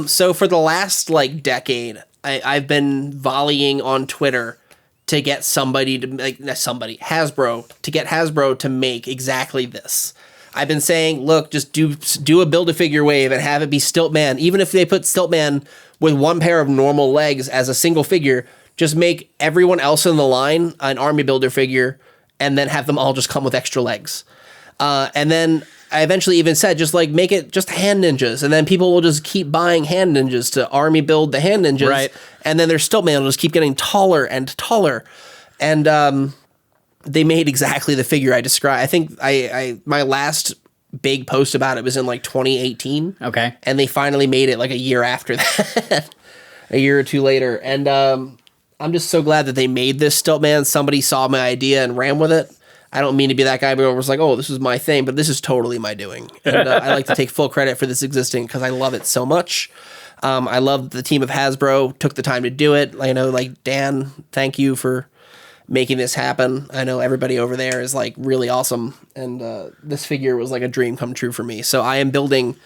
So for the last like decade, I've been volleying on Twitter to get Hasbro to make exactly this. I've been saying, look, just do a Build-A-Figure wave and have it be Stiltman. Even if they put Stiltman with one pair of normal legs as a single figure, just make everyone else in the line an Army Builder figure, and then have them all just come with extra legs. And then I eventually even said, just like make it just hand ninjas, and then people will just keep buying hand ninjas to Army build the hand ninjas, right? And then their Stiltman will just keep getting taller and taller, and they made exactly the figure I described. I think my last big post about it was in like 2018. Okay. And they finally made it like a year after that, a year or two later. And I'm just so glad that they made this Stiltman. Somebody saw my idea and ran with it. I don't mean to be that guy, but I was like, oh, this is my thing, but this is totally my doing. And I like to take full credit for this existing because I love it so much. I love the team of Hasbro took the time to do it. I know, like, Dan, thank you for making this happen. I know everybody over there is like really awesome, and this figure was like a dream come true for me. So I am building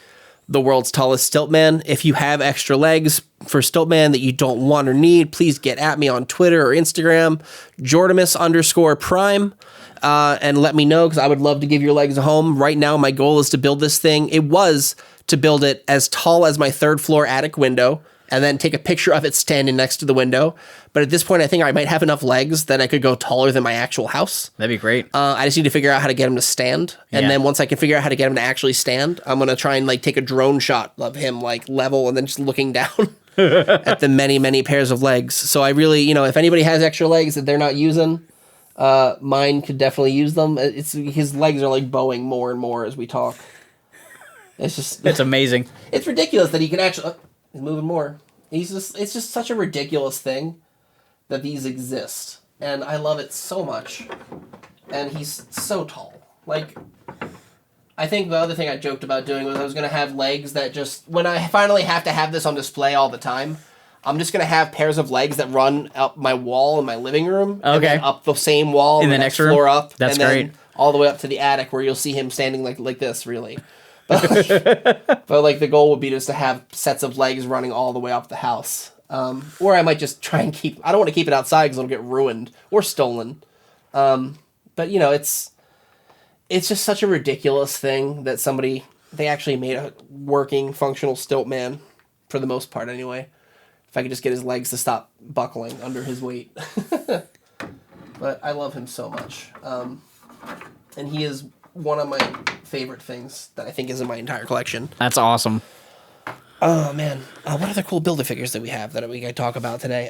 the world's tallest Stiltman. If you have extra legs for Stiltman that you don't want or need, please get at me on Twitter or Instagram, Jordamus_Prime, and let me know, because I would love to give your legs a home. Right now, my goal is to build this thing. It was to build it as tall as my third floor attic window, and then take a picture of it standing next to the window. But at this point, I think I might have enough legs that I could go taller than my actual house. That'd be great. I just need to figure out how to get him to stand. And then once I can figure out how to get him to actually stand, I'm going to try and like take a drone shot of him like level and then just looking down at the many, many pairs of legs. So I really, if anybody has extra legs that they're not using, mine could definitely use them. His legs are like bowing more and more as we talk. It's amazing. It's ridiculous that he can actually... he's moving more. It's just such a ridiculous thing that these exist. And I love it so much. And he's so tall. Like, I think the other thing I joked about doing was I was going to have legs that just... When I finally have to have this on display all the time, I'm just going to have pairs of legs that run up my wall in my living room. Okay. And then up the same wall in the next floor up. That's and great. Then all the way up to the attic where you'll see him standing like this, really. But like the goal would be just to have sets of legs running all the way up the house. Or I might just try and I don't want to keep it outside because it'll get ruined or stolen. But it's just such a ridiculous thing that they actually made a working, functional Stiltman, for the most part anyway. If I could just get his legs to stop buckling under his weight. But I love him so much. And he is one of my favorite things that I think is in my entire collection. That's awesome. Oh, man. What other cool Build-A-Figures that we have that we can talk about today?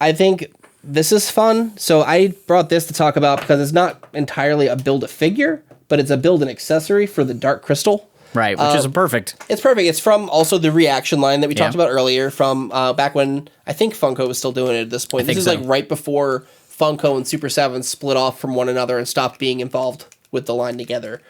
I think this is fun. So I brought this to talk about because it's not entirely a Build-A-Figure, but it's a build an accessory for the Dark Crystal. Right, which is perfect. It's perfect. It's from also the Reaction line that we talked about earlier, from back when I think Funko was still doing it at this point. This is like right before Funko and Super 7 split off from one another and stopped being involved with the line together.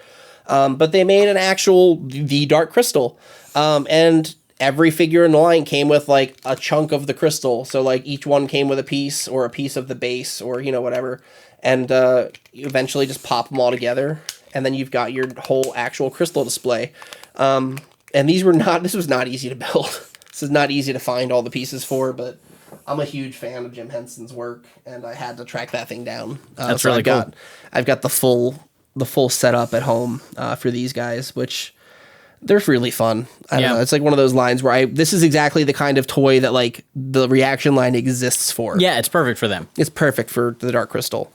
But they made an actual the Dark Crystal. And every figure in the line came with like a chunk of the crystal. So like each one came with a piece or a piece of the base or, whatever. And you eventually just pop them all together. And then you've got your whole actual crystal display. And this was not easy to build. This is not easy to find all the pieces for, but I'm a huge fan of Jim Henson's work, and I had to track that thing down. That's really cool. I've got the full setup at home for these guys, which they're really fun. I don't know. It's like one of those lines where this is exactly the kind of toy that like the Reaction line exists for. Yeah, it's perfect for them. It's perfect for the Dark Crystal.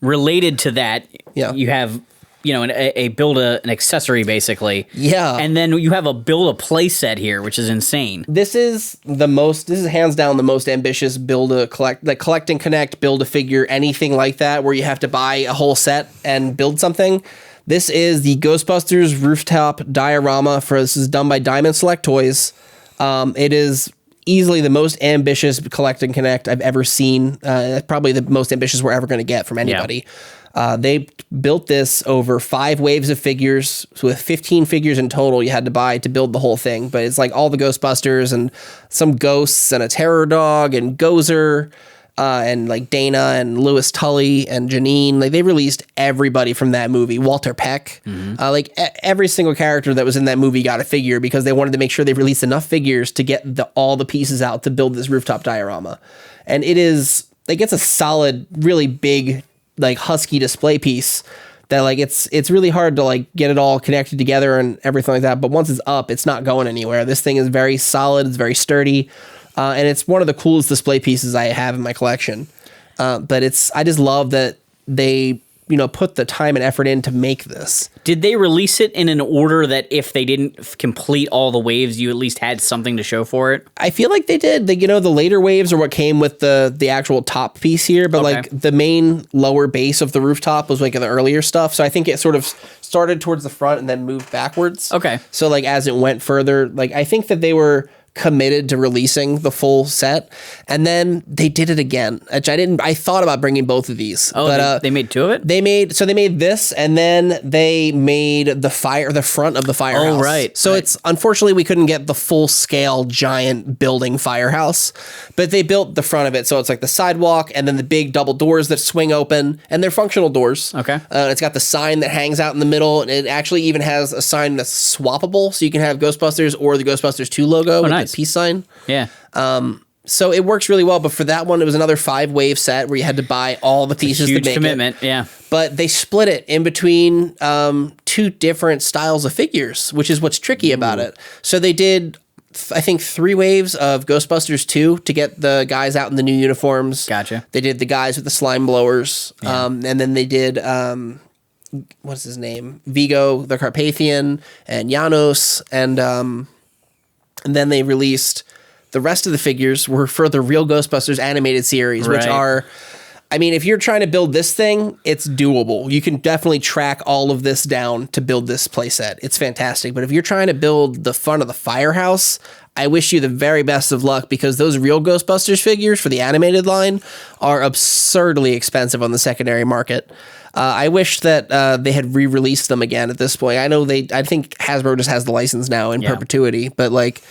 Related to that, you have a build an accessory basically. Yeah, and then you have a build a play set here, which is insane. This is hands down the most ambitious collect and connect, build a figure, anything like that, where you have to buy a whole set and build something. This is the Ghostbusters Rooftop Diorama. This is done by Diamond Select Toys. It is easily the most ambitious collect and connect I've ever seen. Probably the most ambitious we're ever going to get from anybody. They built this over 5 waves of figures. So with 15 figures in total you had to buy to build the whole thing. But it's like all the Ghostbusters and some ghosts and a terror dog and Gozer and like Dana and Louis Tully and Janine. Like they released everybody from that movie. Walter Peck. Like every single character that was in that movie got a figure because they wanted to make sure they released enough figures to get all the pieces out to build this rooftop diorama. And it's a solid, really big, like husky display piece that like it's really hard to like get it all connected together and everything like that. But once it's up, it's not going anywhere. This thing is very solid. It's very sturdy. And it's one of the coolest display pieces I have in my collection. But I just love that they, put the time and effort in to make this. Did they release it in an order that if they didn't complete all the waves, you at least had something to show for it? I feel like they did. The later waves are what came with the actual top piece here, but like the main lower base of the rooftop was like the earlier stuff. So I think it sort of started towards the front and then moved backwards. Okay. So like as it went further, like I think that they were committed to releasing the full set, and then they did it again, which I thought about bringing both of these. But they made 2 of it? They made this, and then they made the front of the firehouse. Oh, right. So it's unfortunately we couldn't get the full scale giant building firehouse, but they built the front of it. So it's like the sidewalk and then the big double doors that swing open, and they're functional doors. Okay. It's got the sign that hangs out in the middle, and it actually even has a sign that's swappable, so you can have Ghostbusters or the Ghostbusters 2 logo. Nice. Peace sign. Yeah. So it works really well, but for that one, it was another 5-wave set where you had to buy all the pieces to make commitment, it. yeah. But they split it in between 2 different styles of figures, which is what's tricky about it. So they did, I think, 3 waves of Ghostbusters 2 to get the guys out in the new uniforms. Gotcha. They did the guys with the slime blowers, and then they did what's his name? Vigo the Carpathian and Janos, and then they released the rest of the figures were for the Real Ghostbusters animated series, which are, I mean, if you're trying to build this thing, it's doable. You can definitely track all of this down to build this playset. It's fantastic. But if you're trying to build the front of the firehouse, I wish you the very best of luck because those Real Ghostbusters figures for the animated line are absurdly expensive on the secondary market. I wish that they had re-released them again at this point. I think Hasbro just has the license now in perpetuity, but like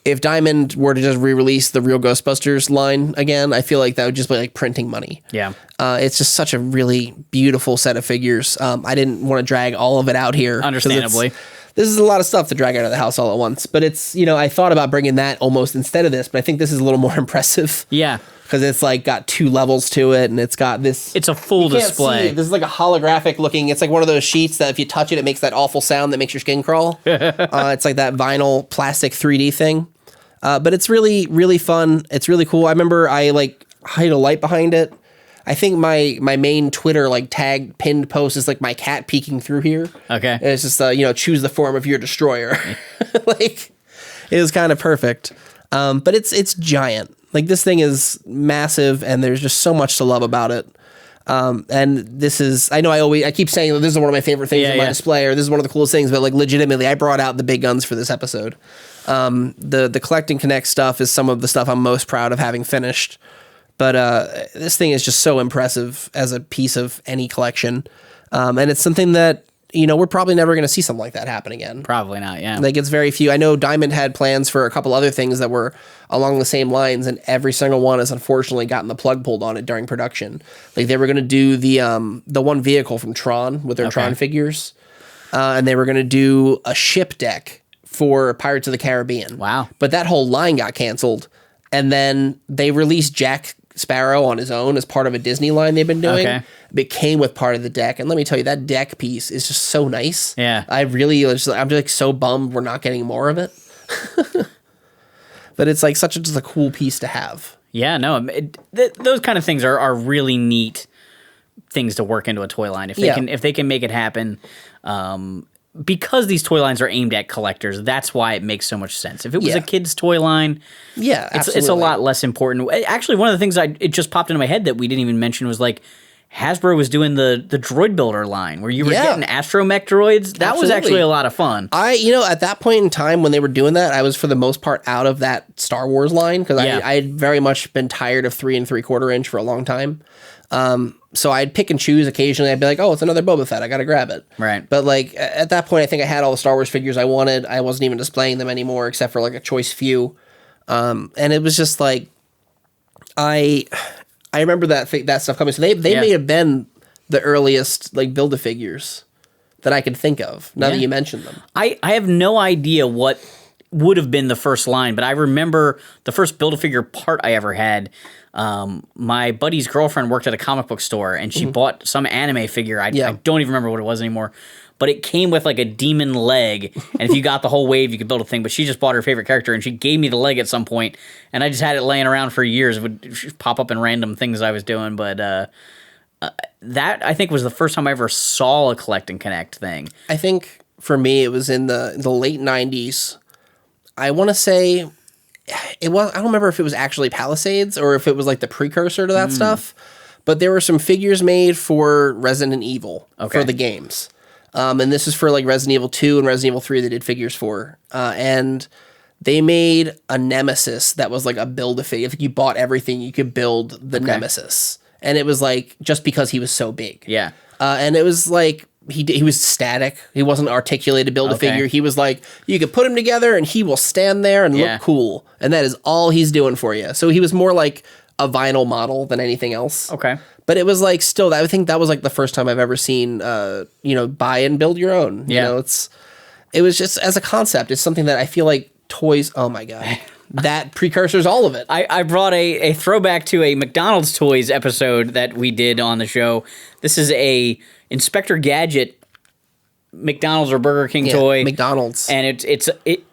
if Diamond were to just re-release the Real Ghostbusters line again, I feel like that would just be like printing money. Yeah. It's just such a really beautiful set of figures. I didn't want to drag all of it out here. Understandably. This is a lot of stuff to drag out of the house all at once, but it's, I thought about bringing that almost instead of this, but I think this is a little more impressive. Yeah. Because it's like got 2 levels to it, and it's got this. It's a full display. This is like a holographic looking. It's like one of those sheets that if you touch it, it makes that awful sound that makes your skin crawl. It's like that vinyl plastic 3D thing. But it's really, really fun. It's really cool. I remember I like hide a light behind it. I think my main Twitter like tag pinned post is like my cat peeking through here. Okay. And it's just choose the form of your destroyer. Like it was kind of perfect. But it's giant. Like this thing is massive, and there's just so much to love about it. And this is, I know I keep saying that this is one of my favorite things in my display, or this is one of the coolest things, but like legitimately, I brought out the big guns for this episode. The Collect and Connect stuff is some of the stuff I'm most proud of having finished. But this thing is just so impressive as a piece of any collection. And it's something that, we're probably never going to see something like that happen again. Probably not, yeah. Like, it's very few. I know Diamond had plans for a couple other things that were along the same lines, and every single one has unfortunately gotten the plug pulled on it during production. Like, they were going to do the one vehicle from Tron with their Tron figures, and they were going to do a ship deck for Pirates of the Caribbean. Wow. But that whole line got canceled, and then they released Jack Sparrow on his own as part of a Disney line they've been doing. Okay. It came with part of the deck, and let me tell you, that deck piece is just so nice. Yeah. I'm just like so bummed we're not getting more of it. But it's like just a cool piece to have. Yeah, no, those kind of things are really neat things to work into a toy line if they can make it happen. Because these toy lines are aimed at collectors, that's why it makes so much sense. If it was a kid's toy line, it's a lot less important. Actually, one of the things it just popped into my head that we didn't even mention was like, Hasbro was doing the Droid Builder line where you were getting astromech droids. That was actually a lot of fun. At that point in time when they were doing that, I was for the most part out of that Star Wars line because I had very much been tired of 3 3/4 inch for a long time. So I'd pick and choose occasionally. I'd be like, oh, it's another Boba Fett. I got to grab it. Right. But like at that point, I think I had all the Star Wars figures I wanted. I wasn't even displaying them anymore except for like a choice few. And it was just like, I remember that stuff coming. So they may have been the earliest like Build-A-Figures that I could think of now that you mentioned them. I have no idea what would have been the first line, but I remember the first Build-A-Figure part I ever had. My buddy's girlfriend worked at a comic book store and she bought some anime figure. I don't even remember what it was anymore, but it came with like a demon leg. And if you got the whole wave, you could build a thing, but she just bought her favorite character and she gave me the leg at some point and I just had it laying around for years. It would pop up in random things I was doing. But, that I think was the first time I ever saw a collect and connect thing. I think for me, it was in the late 90s. I want to say it was, I don't remember if it was actually Palisades or if it was like the precursor to that stuff, but there were some figures made for Resident Evil for the games. And this is for like Resident Evil 2 and Resident Evil 3 they did figures for. And they made a Nemesis that was like a Build-A-Figure. If you bought everything, you could build the Nemesis. And it was like, just because he was so big. Yeah. And it was like, he was static. He wasn't articulated Build-A-Figure. He was like, you could put him together and he will stand there and look cool. And that is all he's doing for you. So he was more like a vinyl model than anything else. Okay. But it was like still, I think that was like the first time I've ever seen, buy and build your own. Yeah. You know, it was just as a concept. It's something that I feel like toys, oh my God. That precursors all of it. I brought a throwback to a McDonald's Toys episode that we did on the show. This is a Inspector Gadget McDonald's or Burger King toy. McDonald's. And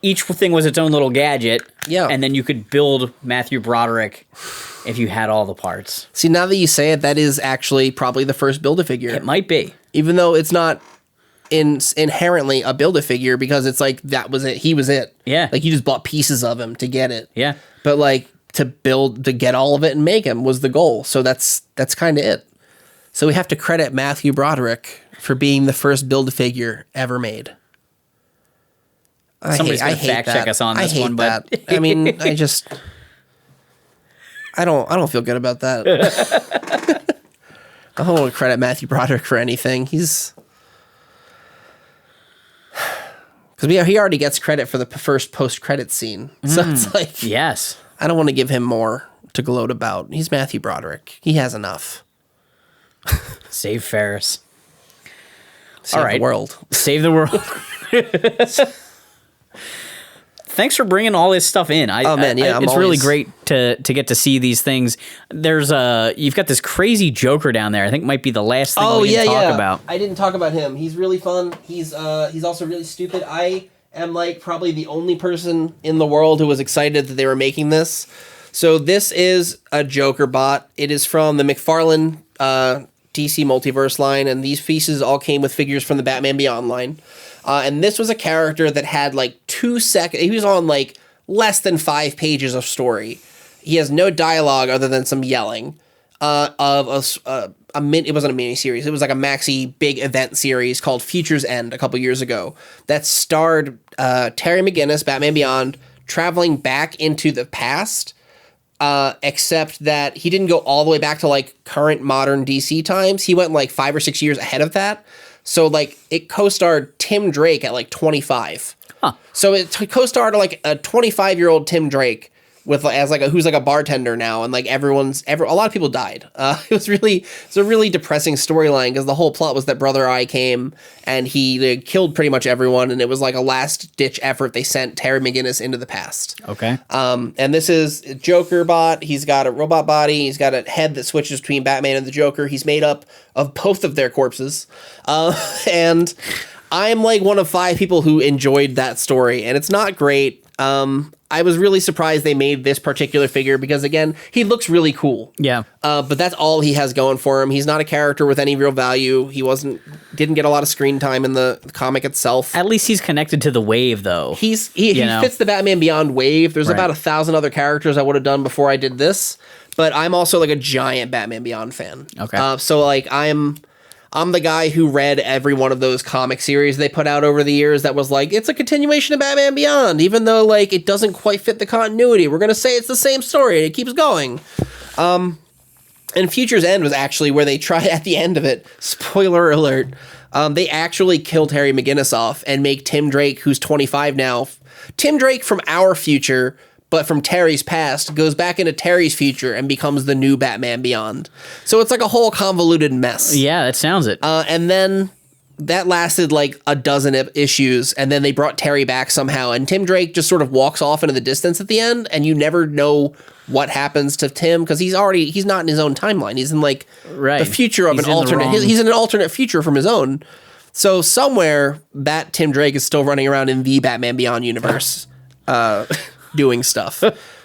each thing was its own little gadget. Yeah. And then you could build Matthew Broderick if you had all the parts. See, now that you say it, that is actually probably the first Build-A-Figure. It might be. Even though it's not inherently a Build-A-Figure because it's like that was it. He was it. Yeah. Like you just bought pieces of him to get it. Yeah. But like to get all of it and make him was the goal. So that's kind of it. So we have to credit Matthew Broderick for being the first Build-A-Figure ever made. Somebody's going to fact check us on this one, but I mean, I don't feel good about that. I don't want to credit Matthew Broderick for anything. Because he already gets credit for the first post-credit scene. So it's like... Yes. I don't want to give him more to gloat about. He's Matthew Broderick. He has enough. Save Ferris. Save the world. Save the world. Thanks for bringing all this stuff in. It's really great to get to see these things. There's you've got this crazy Joker down there. I think might be the last thing we can talk about. I didn't talk about him. He's really fun. He's also really stupid. I am like probably the only person in the world who was excited that they were making this. So this is a Joker bot. It is from the McFarlane DC Multiverse line, and these pieces all came with figures from the Batman Beyond line. And this was a character that had like 2 seconds. He was on like less than 5 pages of story. He has no dialogue other than some yelling. It wasn't a mini series. It was like a maxi big event series called Future's End a couple years ago that starred Terry McGinnis, Batman Beyond, traveling back into the past. Except that he didn't go all the way back to like current modern DC times. He went like 5 or 6 years ahead of that. So like it co-starred Tim Drake at like 25. Huh. So it co-starred like a 25-year-old Tim Drake who's like a bartender now, and like a lot of people died. It's a really depressing storyline because the whole plot was that Brother Eye came and he killed pretty much everyone, and it was like a last ditch effort. They sent Terry McGinnis into the past. Okay. And this is Joker bot. He's got a robot body. He's got a head that switches between Batman and the Joker. He's made up of both of their corpses. And I'm like one of 5 people who enjoyed that story, and it's not great. I was really surprised they made this particular figure because, again, he looks really cool. Yeah. But that's all he has going for him. He's not a character with any real value. He didn't get a lot of screen time in the comic itself. At least he's connected to the wave, though. He fits the Batman Beyond wave. There's about 1,000 other characters I would have done before I did this. But I'm also like a giant Batman Beyond fan. Okay. So like I'm the guy who read every one of those comic series they put out over the years that was like, it's a continuation of Batman Beyond, even though like it doesn't quite fit the continuity. We're going to say it's the same story and it keeps going. And Future's End was actually where they try at the end of it, spoiler alert, they actually kill Terry McGinnis off and make Tim Drake, who's 25 now, Tim Drake from our future, but from Terry's past, goes back into Terry's future and becomes the new Batman Beyond. So it's like a whole convoluted mess. Yeah, that sounds it. And then that lasted like a dozen issues, and then they brought Terry back somehow, and Tim Drake just sort of walks off into the distance at the end, and you never know what happens to Tim, because he's not in his own timeline. He's in like the future of an alternate. He's in an alternate future from his own. So somewhere that Tim Drake is still running around in the Batman Beyond universe. Doing stuff,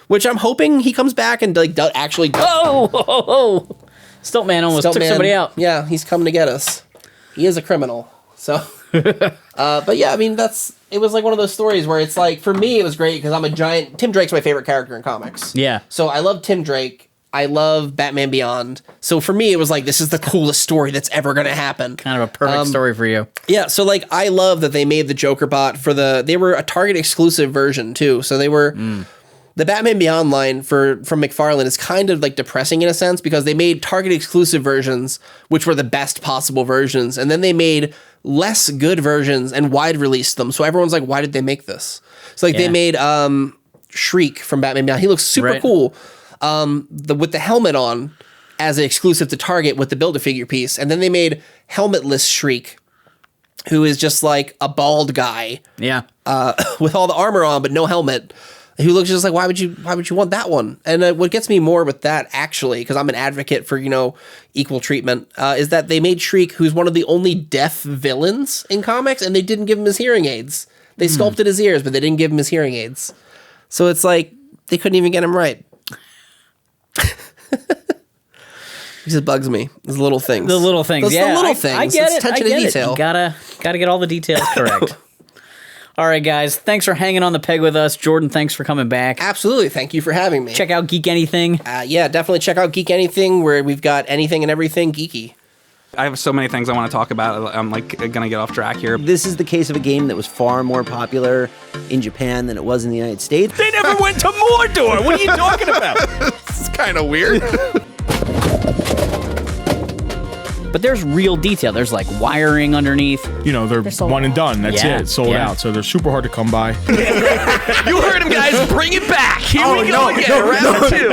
which I'm hoping he comes back and like actually does. Oh! Stuntman almost took somebody out. Yeah, he's coming to get us. He is a criminal. So, but yeah, I mean, it was like one of those stories where it's like, for me, it was great because I'm a giant, Tim Drake's my favorite character in comics. Yeah. So I love Tim Drake. I love Batman Beyond. So for me, it was like, this is the coolest story that's ever going to happen. Kind of a perfect story for you. Yeah. So like, I love that they made the Joker bot they were a Target exclusive version too. So they were, the Batman Beyond line from McFarlane is kind of like depressing in a sense because they made Target exclusive versions, which were the best possible versions. And then they made less good versions and wide released them. So everyone's like, why did they make this? So like they made Shriek from Batman Beyond. He looks super cool. With the helmet on as an exclusive to Target with the Build-A-Figure piece. And then they made helmetless Shriek, who is just like a bald guy. Yeah. With all the armor on, but no helmet. Who looks just like, why would you want that one? And what gets me more with that, actually, because I'm an advocate for, equal treatment, is that they made Shriek, who's one of the only deaf villains in comics, and they didn't give him his hearing aids. They sculpted his ears, but they didn't give him his hearing aids. So it's like, they couldn't even get him right. It just bugs me. Those little things. The little things. The little things. I get it's it. Attention to detail. You gotta get all the details correct. All right, guys. Thanks for hanging on the peg with us. Jordan, thanks for coming back. Absolutely. Thank you for having me. Check out Geek Anything. Yeah, definitely check out Geek Anything, where we've got anything and everything geeky. I have so many things I want to talk about. I'm like gonna get off track here. This is the case of a game that was far more popular in Japan than it was in the United States. They never went to Mordor. What are you talking about? This is kind of weird. But there's real detail. There's like wiring underneath. They're one and done. That's it. Sold out. So they're super hard to come by. You heard him, guys. Bring it back. Here we go again. Round two.